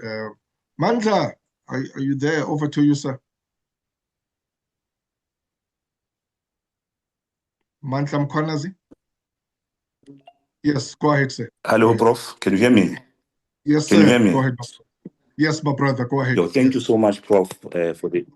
Mandla, are you there? Over to you, sir. Mandla Mkhwanazi? Yes, go ahead, sir. Hello, Prof. Can you hear me? Yes, Can sir. you hear me? Go ahead. Yes, my brother. Go ahead. Yo, thank yes. you so much, Prof, for the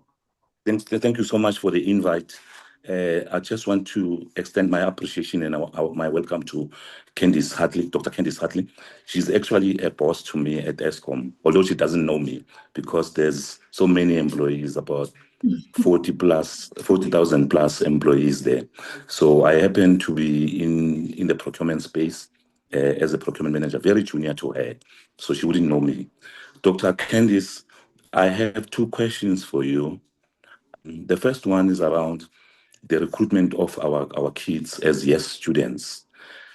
thank you so much for the invite. I just want to extend my appreciation and my welcome to Candice Hartley, Dr. Candice Hartley. She's actually a boss to me at Eskom, although she doesn't know me because there's so many employees, about 40,000 plus employees there. So I happen to be in the procurement space as a procurement manager, very junior to her, so she wouldn't know me. Dr. Candice, I have two questions for you. The first one is around the recruitment of our kids as yes students.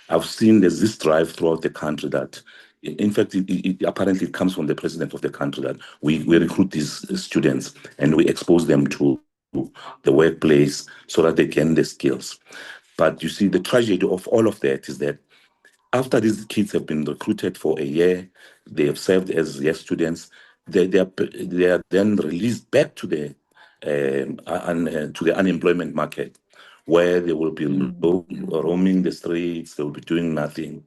I've seen there's this drive throughout the country that, in fact, it apparently comes from the president of the country that we recruit these students and we expose them to the workplace so that they gain the skills. But you see, the tragedy of all of that is that after these kids have been recruited for a year, they have served as yes students, they are then released back to the unemployment market, where they will be roaming the streets, they will be doing nothing.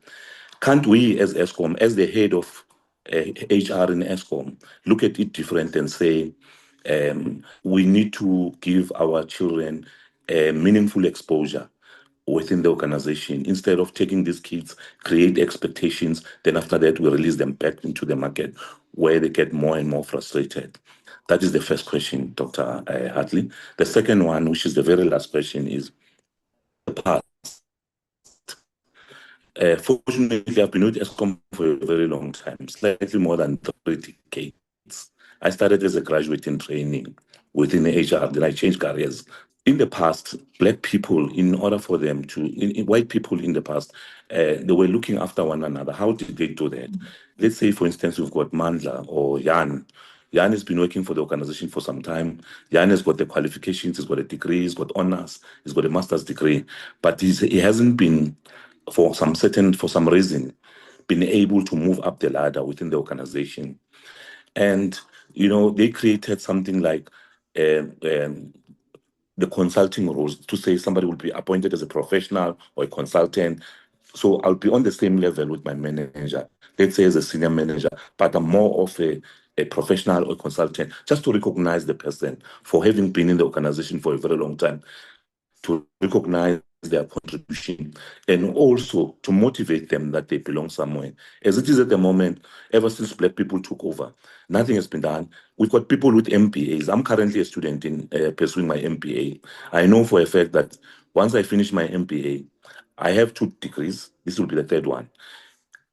Can't we, as Eskom, as the head of HR in Eskom, look at it different and say, we need to give our children a meaningful exposure within the organization instead of taking these kids, create expectations, then after that we release them back into the market where they get more and more frustrated. That is the first question, Dr. Hartley. The second one, which is the very last question, is the past. Fortunately, I've been with Eskom for a very long time, slightly more than 3 decades. I started as a graduate in training within HR, then I changed careers. In the past, Black people, in order for them to, white people in the past, they were looking after one another. How did they do that? Let's say, for instance, we've got Mandla or Jan. Jan has been working for the organization for some time. Jan has got the qualifications, he's got a degree, he's got honors, he's got a master's degree, but he hasn't been, for some reason, been able to move up the ladder within the organization. And, they created something like the consulting roles to say somebody will be appointed as a professional or a consultant. So I'll be on the same level with my manager, let's say as a senior manager, but I'm more of a professional or consultant, just to recognize the person for having been in the organization for a very long time, to recognize their contribution and also to motivate them that they belong somewhere. As it is at the moment, ever since Black people took over, nothing has been done. We've got people with MPAs. I'm currently a student in pursuing my MPA. I know for a fact that once I finish my MPA, I have 2 degrees. This will be the third one.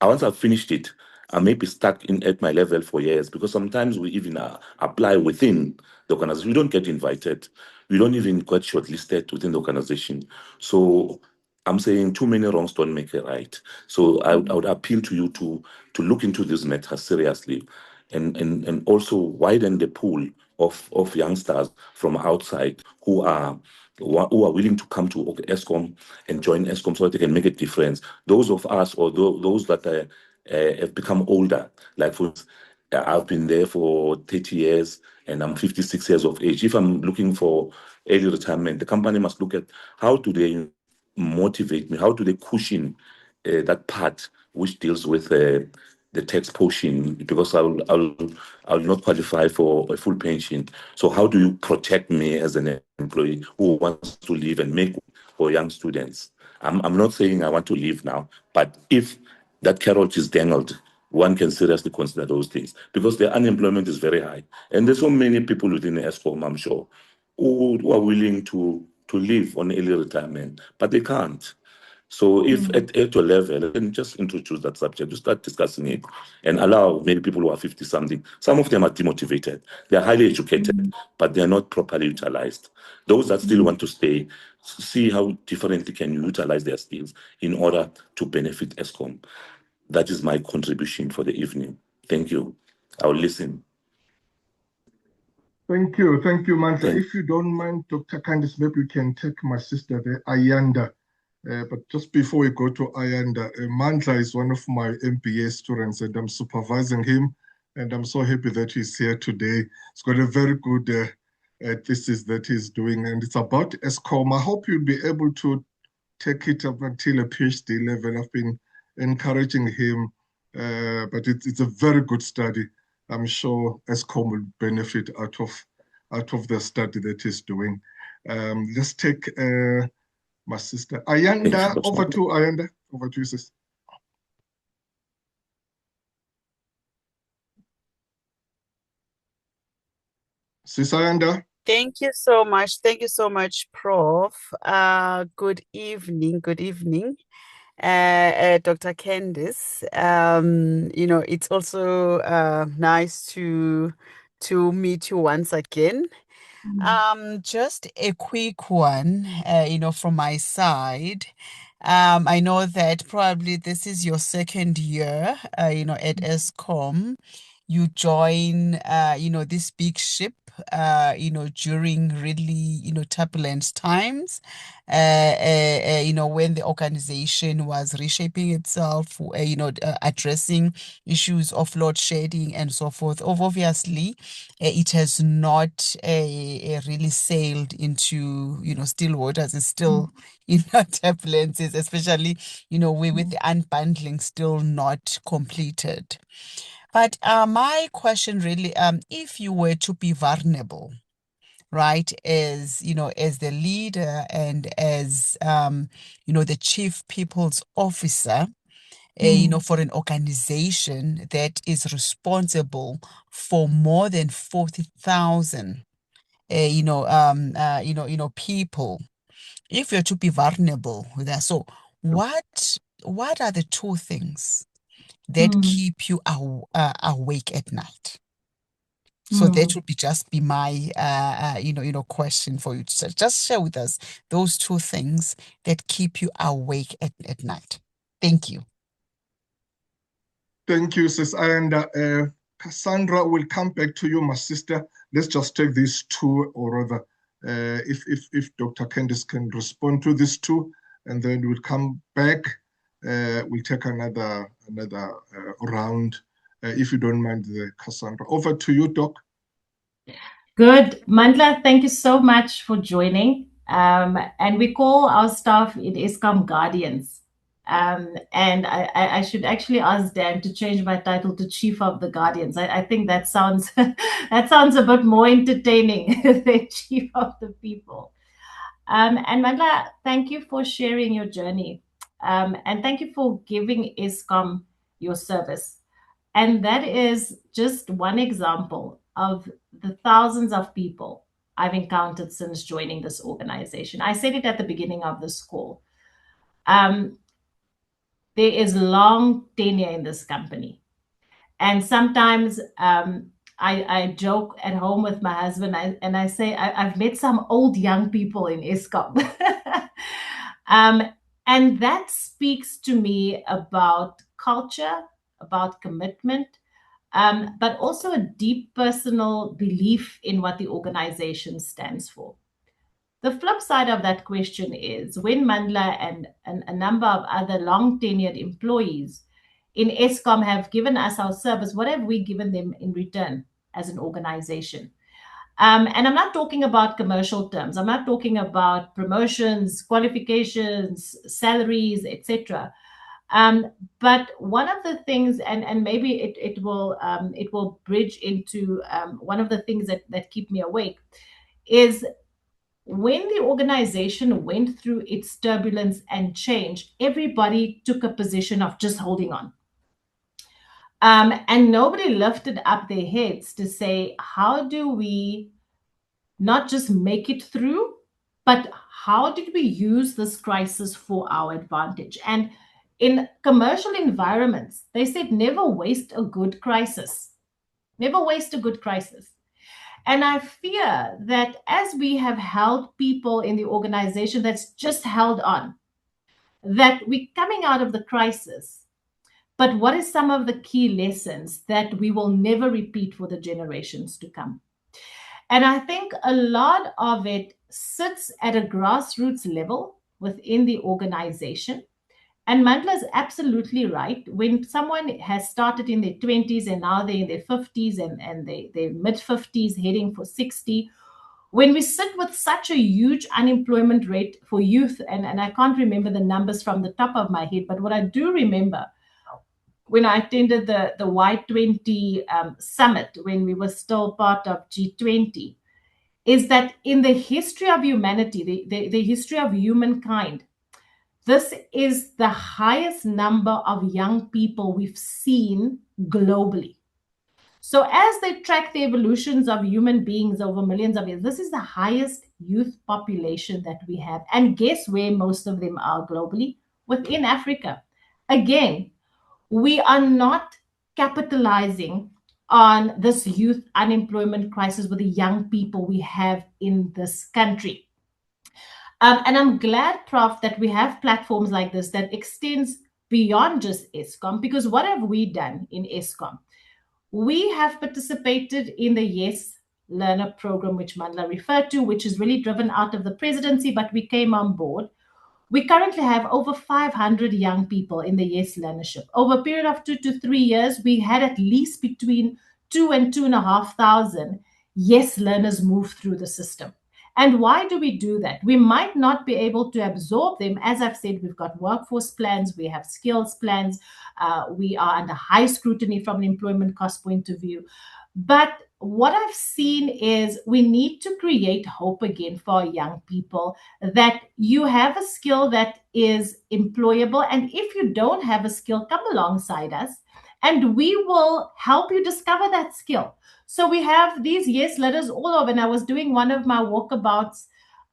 Once I've finished it, I may be stuck at my level for years, because sometimes we even apply within the organization. We don't get invited. We don't even get shortlisted within the organization. So I'm saying too many wrongs don't make a right. So I would appeal to you to look into this matter seriously, and also widen the pool of youngsters from outside who are willing to come to Eskom and join Eskom so that they can make a difference. Those of us, or those that have become older, like for I've been there for 30 years and I'm 56 years of age. If I'm looking for early retirement, the company must look at how do they motivate me, how do they cushion that part which deals with the tax portion, because I'll not qualify for a full pension. So how do you protect me as an employee who wants to leave and make for young students? I'm not saying I want to leave now, but if that carrot is dangled, one can seriously consider those things, because the unemployment is very high. And there's so many people within the Eskom, I'm sure, who are willing to live on early retirement, but they can't. So if at your level, then just introduce that subject, you start discussing it, and allow many people who are 50-something. Some of them are demotivated. They are highly educated, but they are not properly utilized. Those that still want to stay, see how differently can you utilize their skills in order to benefit Eskom. That is my contribution for the evening. Thank you. I'll listen. Thank you, Mandla. If you don't mind, Dr. Candice, maybe we can take my sister there, Ayanda. But just before we go to Ayanda, Mandla is one of my MBA students, and I'm supervising him, and I'm so happy that he's here today. He's got a very good thesis that he's doing, and it's about Eskom. I hope you'll be able to take it up until a PhD level. I've been encouraging him, but it's a very good study. I'm sure Eskom will benefit out of the study that he's doing. Let's take my sister Ayanda. Over to Ayanda. Over to you, sis. Sis Ayanda. Thank you so much. Thank you so much, Prof. Good evening. Good evening. Dr. Candice. It's also nice to meet you once again. Just a quick one, from my side. I know that probably this is your second year, at Eskom. You join, this big ship, during really, turbulent times, when the organization was reshaping itself, addressing issues of load shedding and so forth. Obviously, it has not really sailed into, still waters. It's still, turbulences, especially, with the unbundling still not completed. But my question really, if you were to be vulnerable, right, as the leader and as the chief people's officer, for an organization that is responsible for more than 40,000, people, if you're to be vulnerable with that, so what are the two things that keep you awake at night? So that would just be my, question for you. So just share with us those two things that keep you awake at night. Thank you. Thank you, sis. And Cassandra, will come back to you, my sister. Let's just take these two, or rather, if Dr. Candice can respond to these two, and then we'll come back. We'll take another round, if you don't mind, Cassandra. Over to you, Doc. Good. Mandla, thank you so much for joining. And we call our staff in Eskom Guardians. And I should actually ask Dan to change my title to Chief of the Guardians. I think that sounds that sounds a bit more entertaining than Chief of the People. And Mandla, thank you for sharing your journey. And thank you for giving Eskom your service. And that is just one example of the thousands of people I've encountered since joining this organization. I said it at the beginning of this call. There is long tenure in this company. And sometimes I joke at home with my husband and I say, I've met some old young people in Eskom. And that speaks to me about culture, about commitment, but also a deep personal belief in what the organization stands for. The flip side of that question is when Mandla and a number of other long tenured employees in Eskom have given us our service, what have we given them in return as an organization? And I'm not talking about commercial terms. I'm not talking about promotions, qualifications, salaries, etc. But one of the things, and maybe it will bridge into one of the things that keep me awake, is when the organization went through its turbulence and change, everybody took a position of just holding on. And nobody lifted up their heads to say, how do we not just make it through, But how did we use this crisis for our advantage? And in commercial environments, they said never waste a good crisis. Never waste a good crisis. And I fear that as we have held people in the organization that's just held on, that we're coming out of the crisis. But what is some of the key lessons that we will never repeat for the generations to come? And I think a lot of it sits at a grassroots level within the organization. And Mandla is absolutely right. When someone has started in their 20s and now they're in their 50s and they're mid 50s heading for 60, when we sit with such a huge unemployment rate for youth, and I can't remember the numbers from the top of my head, but what I do remember when I attended the Y20 summit, when we were still part of G20, is that in the history of humanity, the history of humankind, this is the highest number of young people we've seen globally. So as they track the evolutions of human beings over millions of years, this is the highest youth population that we have. And guess where most of them are globally? Within Africa. Again, we are not capitalizing on this youth unemployment crisis with the young people we have in this country. And I'm glad, Prof, that we have platforms like this that extends beyond just Eskom, because what have we done in Eskom? We have participated in the Yes Learner program, which Mandla referred to, which is really driven out of the presidency, but we came on board. We currently have over 500 young people in the Yes Learnership. Over a period of 2 to 3 years, we had at least between 2 and 2,500 Yes learners move through the system. And why do we do that? We might not be able to absorb them. As I've said, we've got workforce plans, we have skills plans, we are under high scrutiny from an employment cost point of view. But what I've seen is we need to create hope again for young people, that you have a skill that is employable. And if you don't have a skill, come alongside us and we will help you discover that skill. So we have these Yes letters all over. And I was doing one of my walkabouts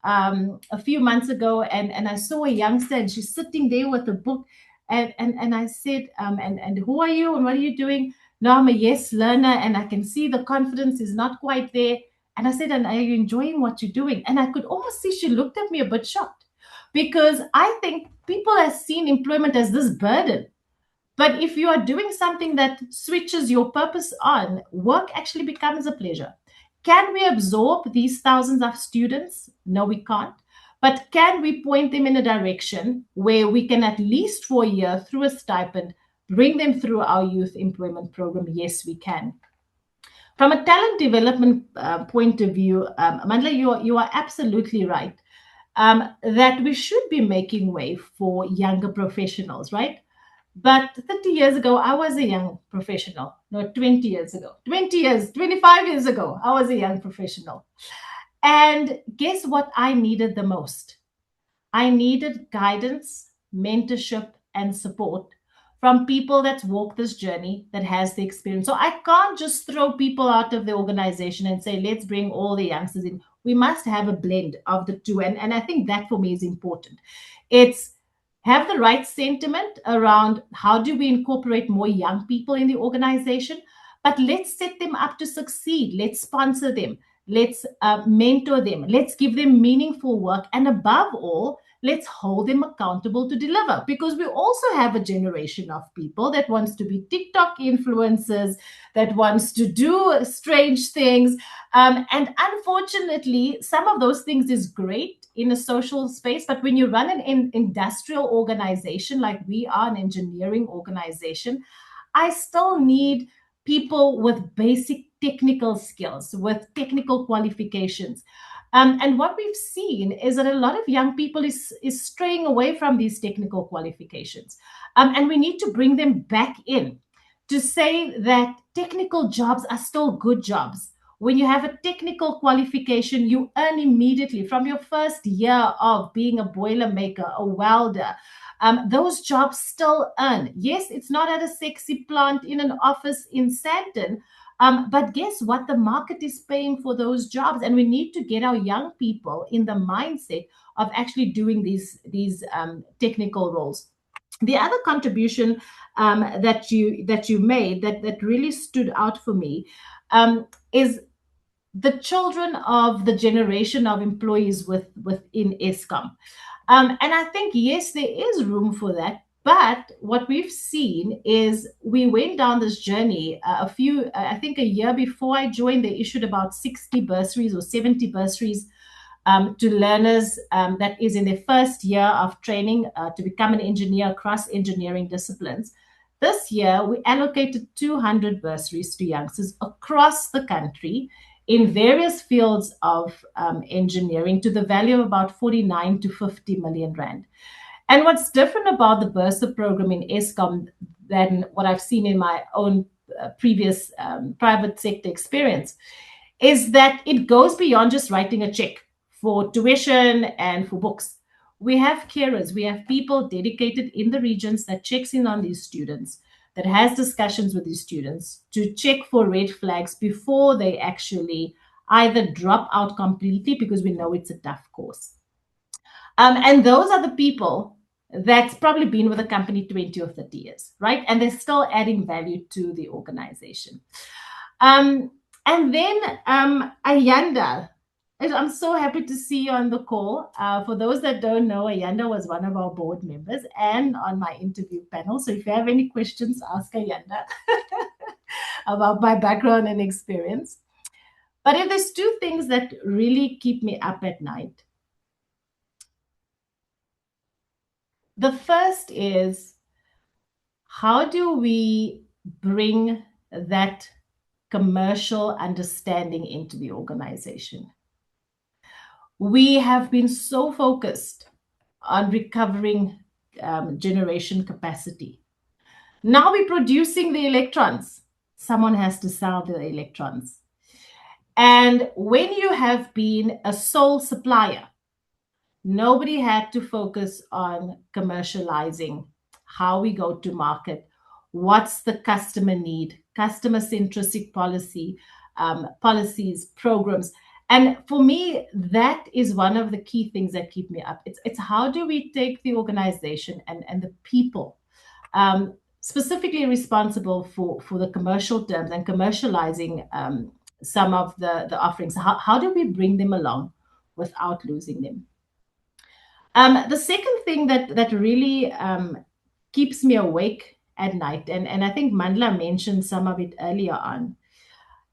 a few months ago, and I saw a youngster and she's sitting there with a book. And I said, and who are you and what are you doing? No, I'm a Yes learner, and I can see the confidence is not quite there. And I said, and are you enjoying what you're doing? And I could almost see she looked at me a bit shocked, because I think people have seen employment as this burden. But if you are doing something that switches your purpose on, work actually becomes a pleasure. Can we absorb these thousands of students? No, we can't. But can we point them in a direction where we can, at least for a year, through a stipend, bring them through our youth employment program? Yes, we can. From a talent development point of view, Mandla, you are absolutely right, that we should be making way for younger professionals, right? But 30 years ago, I was a young professional. No, 20 years ago, 25 years ago, I was a young professional. And guess what I needed the most? I needed guidance, mentorship, and support from people that's walked this journey, that has the experience. So I can't just throw people out of the organization and say, let's bring all the youngsters in. We must have a blend of the two. And I think that for me is important. It's have the right sentiment around how do we incorporate more young people in the organization, but let's set them up to succeed. Let's sponsor them. Let's mentor them. Let's give them meaningful work. And above all, let's hold them accountable to deliver, because we also have a generation of people that wants to be TikTok influencers, that wants to do strange things. And unfortunately, some of those things is great in a social space, but when you run an industrial organization like we are, an engineering organization, I still need people with basic technical skills, with technical qualifications. And what we've seen is that a lot of young people is straying away from these technical qualifications. And we need to bring them back in to say that technical jobs are still good jobs. When you have a technical qualification, you earn immediately from your first year of being a boilermaker, a welder. Those jobs still earn. Yes, it's not at a sexy plant in an office in Sandton, But guess what? The market is paying for those jobs, and we need to get our young people in the mindset of actually doing these technical roles. The other contribution that you made that really stood out for me is the children of the generation of employees within Eskom. And I think, yes, there is room for that. But what we've seen is we went down this journey I think a year before I joined, they issued about 60 bursaries or 70 bursaries to learners that is in their first year of training to become an engineer across engineering disciplines. This year, we allocated 200 bursaries to youngsters across the country in various fields of engineering to the value of about 49 to 50 million rand. And what's different about the Bursa program in Eskom than what I've seen in my own previous private sector experience is that it goes beyond just writing a check for tuition and for books. We have carers, we have people dedicated in the regions that checks in on these students, that has discussions with these students to check for red flags before they actually either drop out completely, because we know it's a tough course. And those are the people that's probably been with the company 20 or 30 years, right? And they're still adding value to the organization. And then Ayanda, I'm so happy to see you on the call. For those that don't know, Ayanda was one of our board members and on my interview panel. So if you have any questions, ask Ayanda about my background and experience. But if there's two things that really keep me up at night, the first is, how do we bring that commercial understanding into the organization? We have been so focused on recovering generation capacity. Now we're producing the electrons. Someone has to sell the electrons. And when you have been a sole supplier, nobody had to focus on commercializing how we go to market, what's the customer need, customer-centric policies, programs. And for me, that is one of the key things that keep me up. It's how do we take the organization and the people specifically responsible for the commercial terms and commercializing some of the offerings. How do we bring them along without losing them? The second thing that really keeps me awake at night, and I think Mandla mentioned some of it earlier on,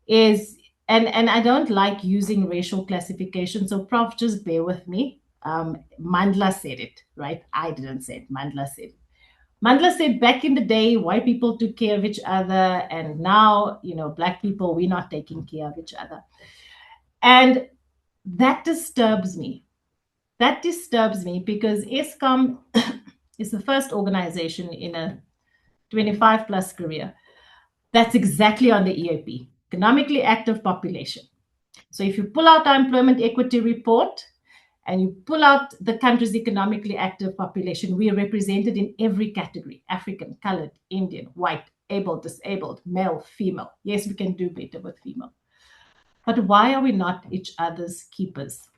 is, and I don't like using racial classification, so Prof, just bear with me. Mandla said it, right? I didn't say it, Mandla said it. Mandla said back in the day, white people took care of each other, and now, Black people, we're not taking care of each other. And that disturbs me. That disturbs me because Eskom is the first organization in a 25 plus career that's exactly on the EAP, economically active population. So if you pull out our employment equity report and you pull out the country's economically active population, we are represented in every category: African, colored, Indian, white, able, disabled, male, female. Yes, we can do better with female. But why are we not each other's keepers?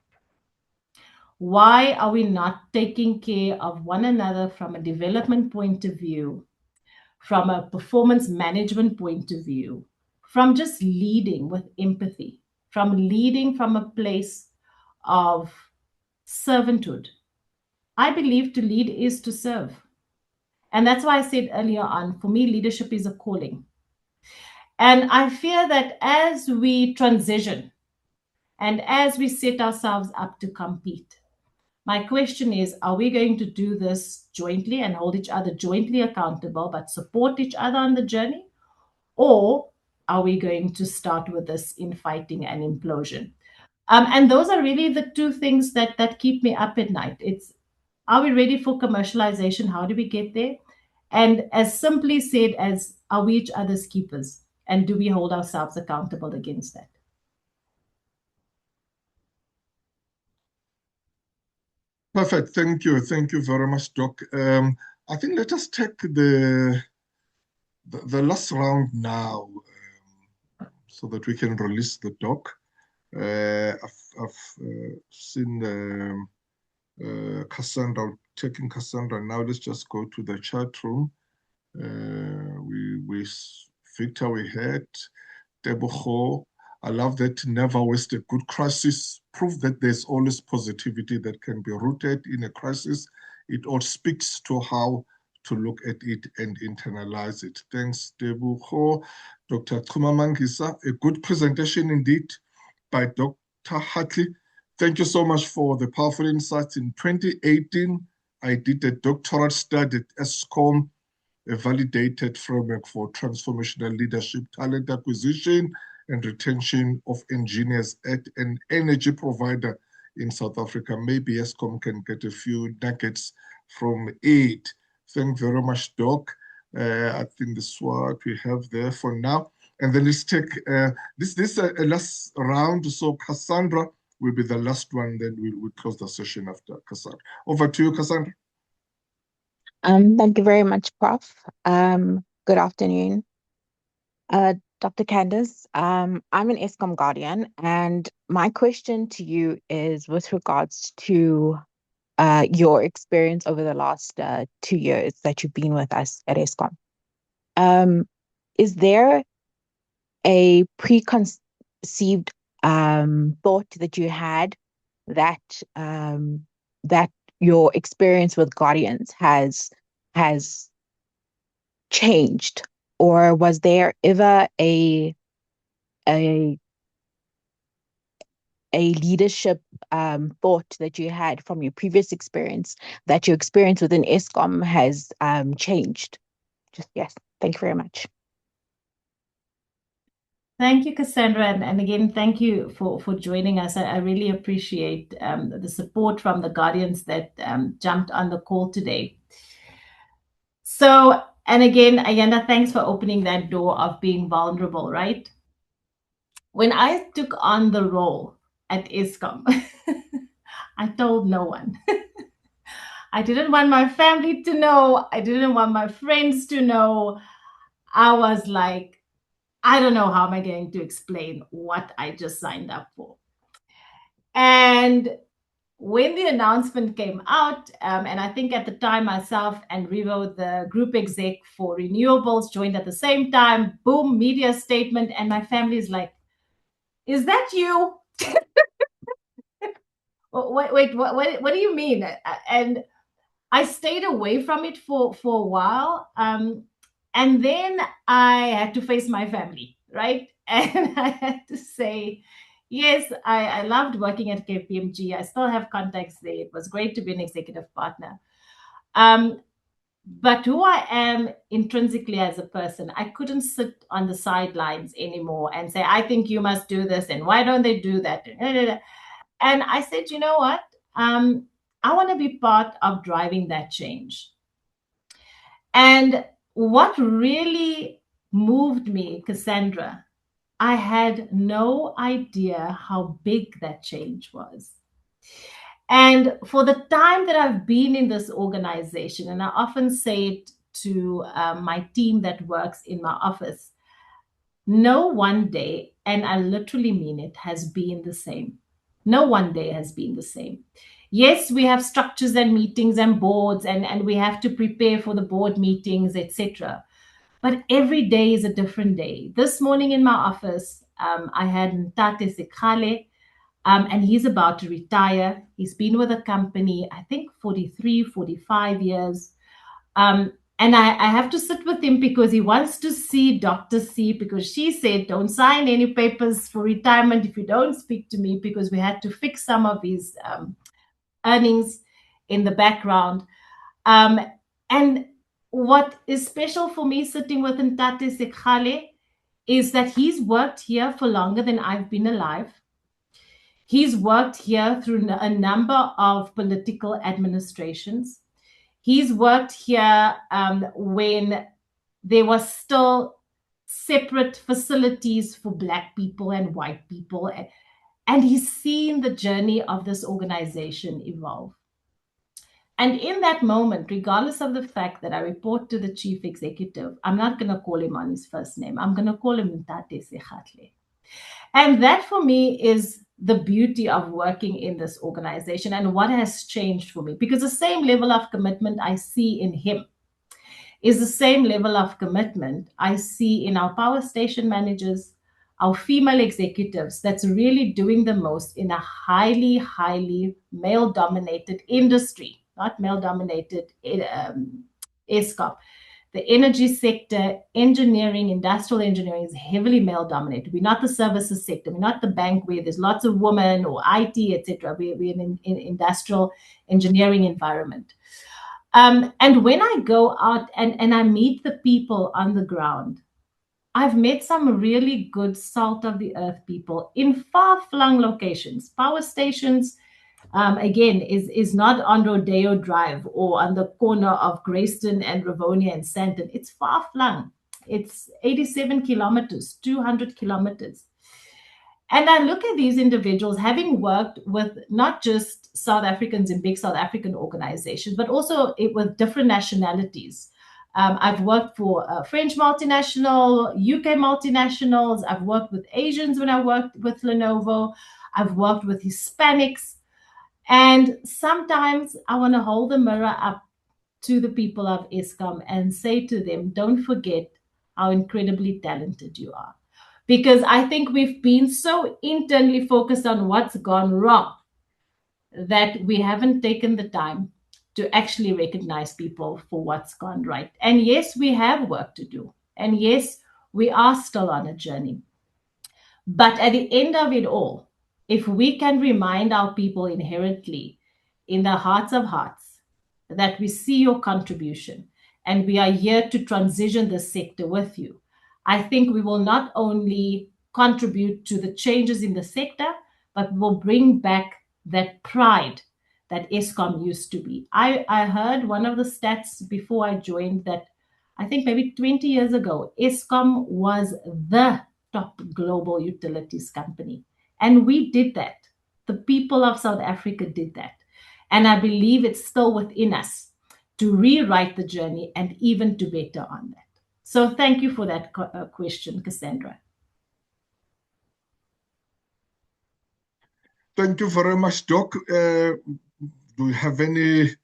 Why are we not taking care of one another from a development point of view, from a performance management point of view, from just leading with empathy, from leading from a place of servanthood? I believe to lead is to serve. And that's why I said earlier on, for me, leadership is a calling. And I fear that as we transition and as we set ourselves up to compete, my question is, are we going to do this jointly and hold each other jointly accountable, but support each other on the journey? Or are we going to start with this infighting and implosion? And those are really the two things that keep me up at night. It's, are we ready for commercialization? How do we get there? And as simply said as, are we each other's keepers? And do we hold ourselves accountable against that? Perfect. Thank you. Thank you very much, Doc. I think let us take the last round now. so that we can release the doc. I've seen Cassandra, taking Cassandra now. Let's just go to the chat room. Victor, we had Tebogo. I love that never waste a good crisis. Prove that there's always positivity that can be rooted in a crisis. It all speaks to how to look at it and internalize it. Thanks, Tebogo. Dr. Chumamangisa, a good presentation indeed by Dr. Hartley. Thank you so much for the powerful insights. In 2018, I did a doctoral study at Eskom, a validated framework for transformational leadership, talent acquisition, and retention of engineers at an energy provider in South Africa. Maybe Eskom can get a few nuggets from it. Thank you very much, Doc. I think this is what we have there for now. And then let's take this a last round. So Cassandra will be the last one. Then we'll close the session after Cassandra. Over to you, Cassandra. Thank you very much, Prof. Good afternoon. Dr. Candice, I'm an Eskom Guardian, and my question to you is with regards to your experience over the last 2 years that you've been with us at Eskom. Is there a preconceived thought that you had that that your experience with Guardians has changed, or was there ever a leadership thought that you had from your previous experience that your experience within Eskom has changed? Yes, thank you very much. Thank you, Cassandra, and again, thank you for joining us. I really appreciate the support from the Guardians that jumped on the call today. So, and again, Ayanda, thanks for opening that door of being vulnerable, right? When I took on the role at Eskom, I told no one. I didn't want my family to know. I didn't want my friends to know. I was like, I don't know how am I going to explain what I just signed up for. And when the announcement came out, and I think at the time myself and Rivo, the group exec for renewables, joined at the same time, boom, media statement, and my family is like, is that you? Wait, what do you mean? And I stayed away from it for a while. And then I had to face my family, right? And I had to say, yes, I loved working at KPMG. I still have contacts there. It was great to be an executive partner. But who I am intrinsically as a person, I couldn't sit on the sidelines anymore and say, I think you must do this, and why don't they do that? And I said, you know what? I want to be part of driving that change. And what really moved me, Cassandra, I had no idea how big that change was. And for the time that I've been in this organization, and I often say it to my team that works in my office, no one day, and I literally mean it, has been the same. No one day has been the same. Yes, we have structures and meetings and boards, and we have to prepare for the board meetings, etc. But every day is a different day. This morning in my office, I had Ntate Sekhale, and he's about to retire. He's been with the company, I think, 43, 45 years. And I have to sit with him because he wants to see Dr. C, because she said, don't sign any papers for retirement if you don't speak to me, because we had to fix some of his earnings in the background. And what is special for me sitting with Ntate Sekhale is that he's worked here for longer than I've been alive. He's worked here through a number of political administrations. He's worked here when there was still separate facilities for Black people and white people. And he's seen the journey of this organization evolve. And in that moment, regardless of the fact that I report to the chief executive, I'm not going to call him on his first name. I'm going to call him Ntate Hartley. And that for me is the beauty of working in this organization and what has changed for me, because the same level of commitment I see in him is the same level of commitment I see in our power station managers, our female executives that's really doing the most in a highly, highly male dominated industry, not male dominated Eskom. The energy sector, engineering, industrial engineering is heavily male dominated. We're not the services sector. We're not the bank where there's lots of women or IT, etc. We're in an industrial engineering environment. And when I go out and I meet the people on the ground, I've met some really good salt of the earth people in far-flung locations. Power stations, again, is not on Rodeo Drive or on the corner of Grayston and Rivonia and Sandton. It's far-flung. It's 87 kilometers, 200 kilometers. And I look at these individuals having worked with not just South Africans in big South African organizations, but also with different nationalities. I've worked for French multinational, UK multinationals. I've worked with Asians when I worked with Lenovo. I've worked with Hispanics. And sometimes I want to hold the mirror up to the people of Eskom and say to them, don't forget how incredibly talented you are. Because I think we've been so internally focused on what's gone wrong that we haven't taken the time to actually recognize people for what's gone right. And yes, we have work to do. And yes, we are still on a journey. But at the end of it all, if we can remind our people inherently in the hearts of hearts that we see your contribution and we are here to transition the sector with you, I think we will not only contribute to the changes in the sector, but will bring back that pride that Eskom used to be. I heard one of the stats before I joined that I think maybe 20 years ago, Eskom was the top global utilities company. And we did that. The people of South Africa did that. And I believe it's still within us to rewrite the journey and even to better on that. So thank you for that question, Cassandra. Thank you very much, Doc. Do you have any, if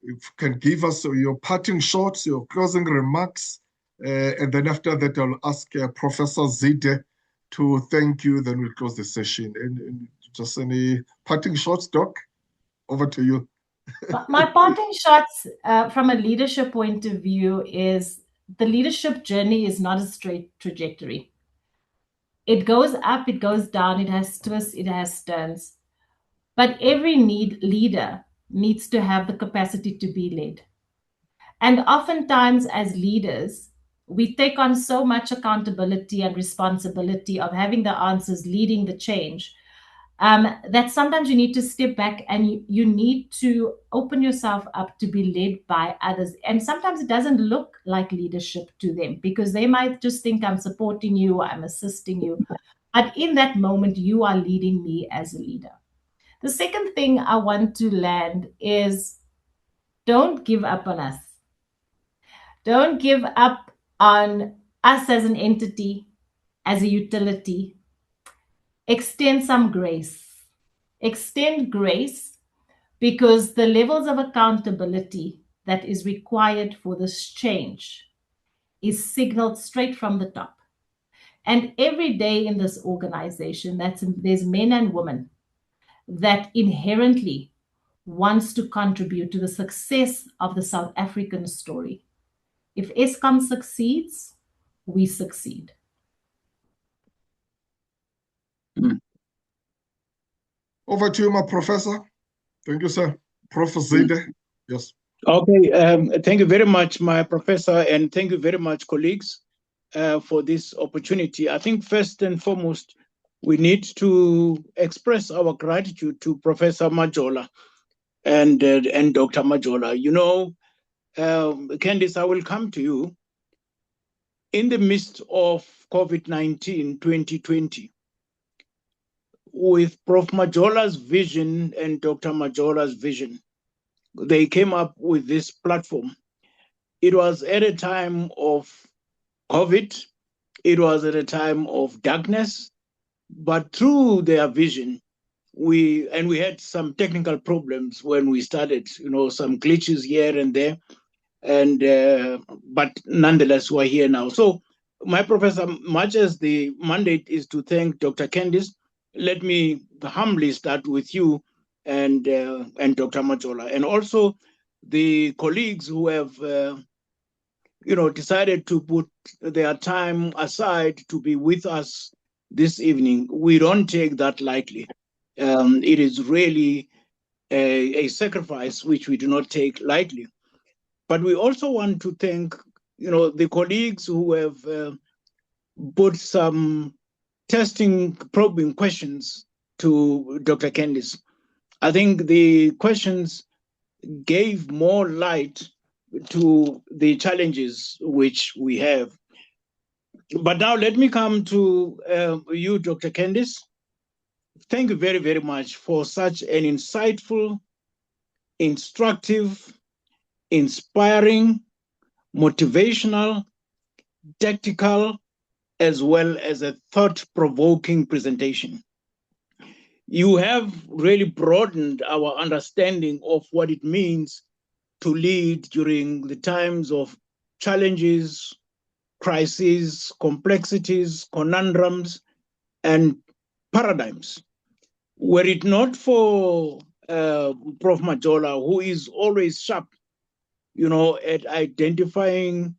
you can give us your parting shots, your closing remarks, and then after that, I'll ask Professor Zide to thank you, then we'll close the session. And just any parting shots, Doc? Over to you. My parting shots from a leadership point of view is the leadership journey is not a straight trajectory. It goes up, it goes down, it has twists, it has turns. But every leader needs to have the capacity to be led. And oftentimes as leaders, we take on so much accountability and responsibility of having the answers, leading the change, that sometimes you need to step back and you need to open yourself up to be led by others. And sometimes it doesn't look like leadership to them because they might just think I'm supporting you, I'm assisting you. But in that moment, you are leading me as a leader. The second thing I want to land is don't give up on us. Don't give up on us as an entity, as a utility. Extend some grace. Extend grace because the levels of accountability that is required for this change is signaled straight from the top. And every day in this organization, there's men and women that inherently wants to contribute to the success of the South African story. If Eskom succeeds, we succeed. Over to you, my professor. Thank you, sir. Professor Zide. Yes. Okay. Thank you very much, my professor, and thank you very much, colleagues, for this opportunity. I think first and foremost, we need to express our gratitude to Professor Majola and Dr. Majola. You know, Candice, I will come to you. In the midst of COVID-19 2020, with Prof. Majola's vision and Dr. Majola's vision, they came up with this platform. It was at a time of COVID. It was at a time of darkness. But through their vision, we had some technical problems when we started, some glitches here and there, and but nonetheless we're here now. So my professor, much as the mandate is to thank Dr. Candice, let me humbly start with you and Dr. Majola, and also the colleagues who have decided to put their time aside to be with us this evening. We don't take that lightly. It is really a sacrifice which we do not take lightly. But we also want to thank, the colleagues who have put some testing, probing questions to Dr. Candice. I think the questions gave more light to the challenges which we have. But now let me come to you, Dr. Candice. Thank you very, very much for such an insightful, instructive, inspiring, motivational, tactical, as well as a thought-provoking presentation. You have really broadened our understanding of what it means to lead during the times of challenges, crises, complexities, conundrums, and paradigms. Were it not for Prof Majola, who is always sharp, at identifying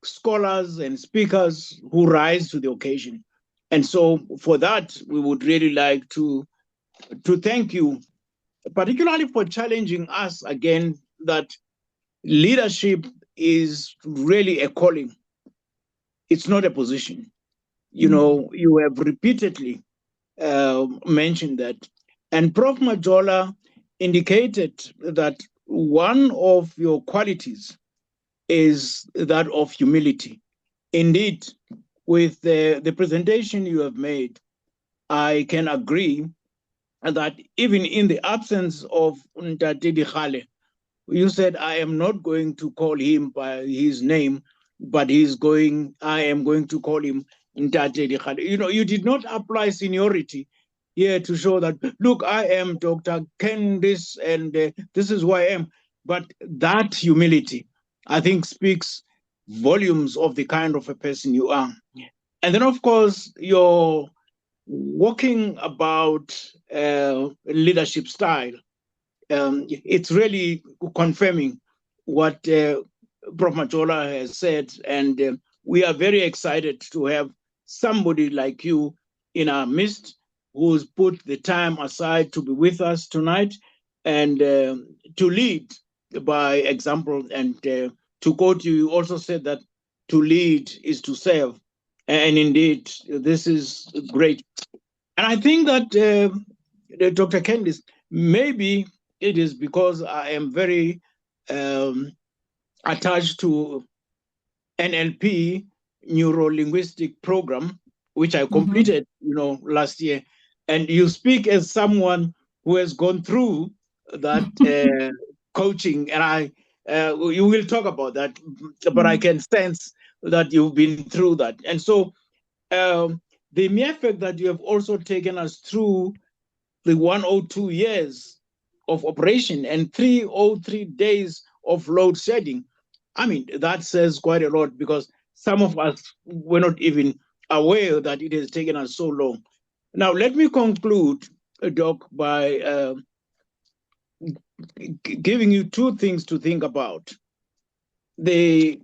scholars and speakers who rise to the occasion. And so for that, we would really like to thank you, particularly for challenging us again that leadership is really a calling. It's not a position. You have repeatedly mentioned that. And Prof Majola indicated that one of your qualities is that of humility. Indeed, with the presentation you have made, I can agree that even in the absence of Ntate Dikgale, you said, I am not going to call him by his name, but I am going to call him Ntate Dikgale. You did not apply seniority here to show that, look, I am Dr. Candice, and this is who I am. But that humility, I think, speaks volumes of the kind of a person you are. And then, of course, your walking about leadership style, it's really confirming what Prof. Majola has said. And we are very excited to have somebody like you in our midst who's put the time aside to be with us tonight and to lead by example. And to quote you, you also said that to lead is to serve. And indeed, this is great. And I think that Dr. Candice, maybe it is because I am very attached to NLP, neuro-linguistic program, which I completed, last year. And you speak as someone who has gone through that coaching, and you will talk about that, but I can sense that you've been through that. And so the mere fact that you have also taken us through the 102 years of operation and 303 days of load shedding, I mean, that says quite a lot, because some of us were not even aware that it has taken us so long. Now, let me conclude, Doc, by giving you two things to think about. The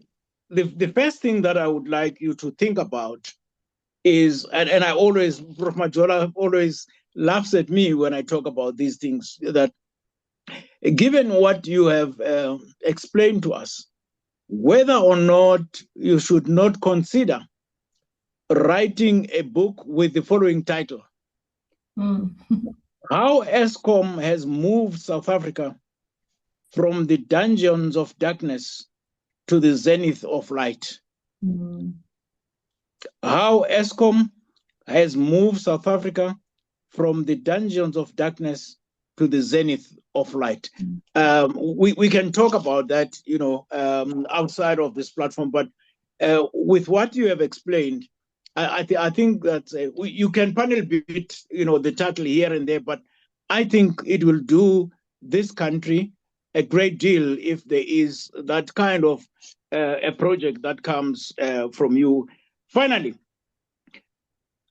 first thing that I would like you to think about is, and I always, Prof. Majola always laughs at me when I talk about these things, that given what you have explained to us, whether or not you should not consider writing a book with the following title: How Eskom has moved South Africa from the dungeons of darkness to the zenith of light. How Eskom has moved South Africa from the dungeons of darkness to the zenith of light. We can talk about that, outside of this platform, but with what you have explained, I think that you can panel beat, the title here and there, but I think it will do this country a great deal if there is that kind of a project that comes from you. Finally,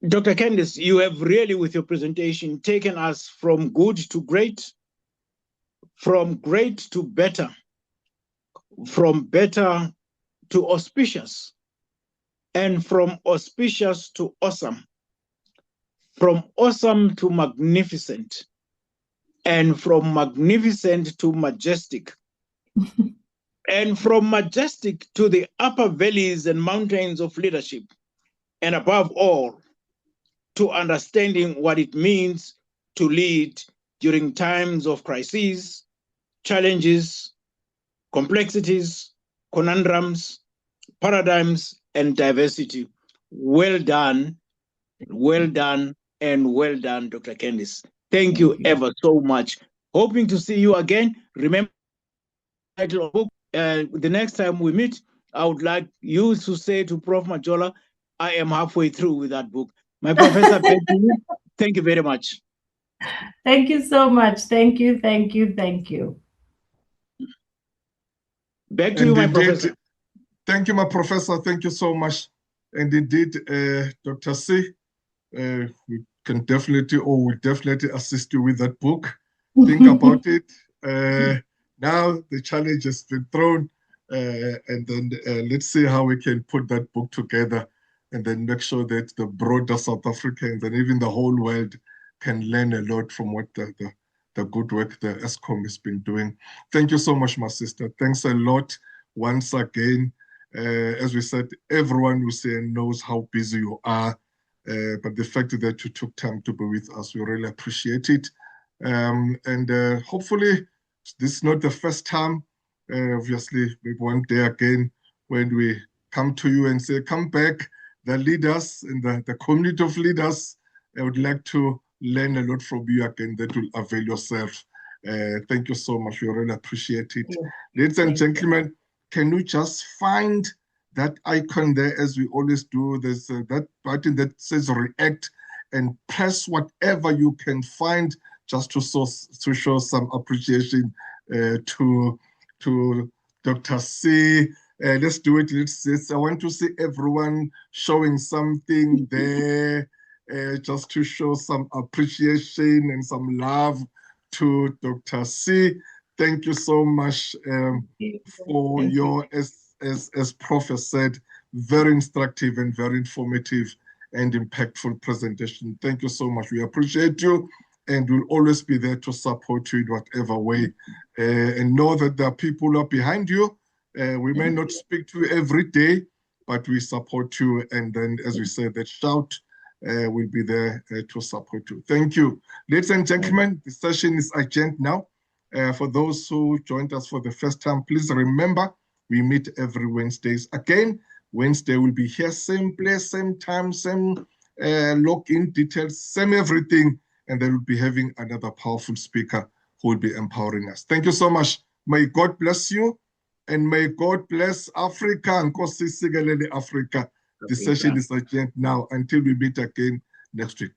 Dr. Candice, you have really, with your presentation, taken us from good to great, from great to better, from better to auspicious, and from auspicious to awesome, from awesome to magnificent, and from magnificent to majestic, and from majestic to the upper valleys and mountains of leadership, and above all, to understanding what it means to lead during times of crises, challenges, complexities, conundrums, paradigms, and diversity. Well done, well done, and well done, Dr. Candice. Thank you ever so much. Hoping to see you again. Remember the title of the book. The next time we meet, I would like you to say to Prof Majola, I am halfway through with that book. My professor, thank you very much. Thank you so much. Thank you, thank you, thank you. Back to you, my professor. Thank you, my professor. Thank you so much. And indeed, Dr. C, we can definitely, or will definitely assist you with that book. Think about it. Now the challenge has been thrown, and then let's see how we can put that book together and then make sure that the broader South Africans and even the whole world can learn a lot from what the good work the Eskom has been doing. Thank you so much, my sister. Thanks a lot once again. As we said, everyone who's here knows how busy you are, but the fact that you took time to be with us, we really appreciate it. And hopefully, this is not the first time. Obviously, maybe one day again when we come to you and say, come back, the leaders and the community of leaders, I would like to learn a lot from you again that will avail yourself. Thank you so much. We really appreciate it. Yeah. Ladies and gentlemen, can you just find that icon there as we always do? There's that button that says react and press whatever you can find just to show some appreciation to Dr. C. Let's do it. I want to see everyone showing something there just to show some appreciation and some love to Dr. C. Thank you so much for your, as Prof said, very instructive and very informative and impactful presentation. Thank you so much. We appreciate you and we'll always be there to support you in whatever way. And know that there are people who are behind you. We may not speak to you every day, but we support you. And then, as we say, that shout will be there to support you. Thank you. Ladies and gentlemen, the session is adjourned now. For those who joined us for the first time, please remember, we meet every Wednesdays. Again, Wednesday will be here, same place, same time, same login details, same everything. And then we'll be having another powerful speaker who will be empowering us. Thank you so much. May God bless you. And may God bless Africa and Africa. The session is adjourned now until we meet again next week.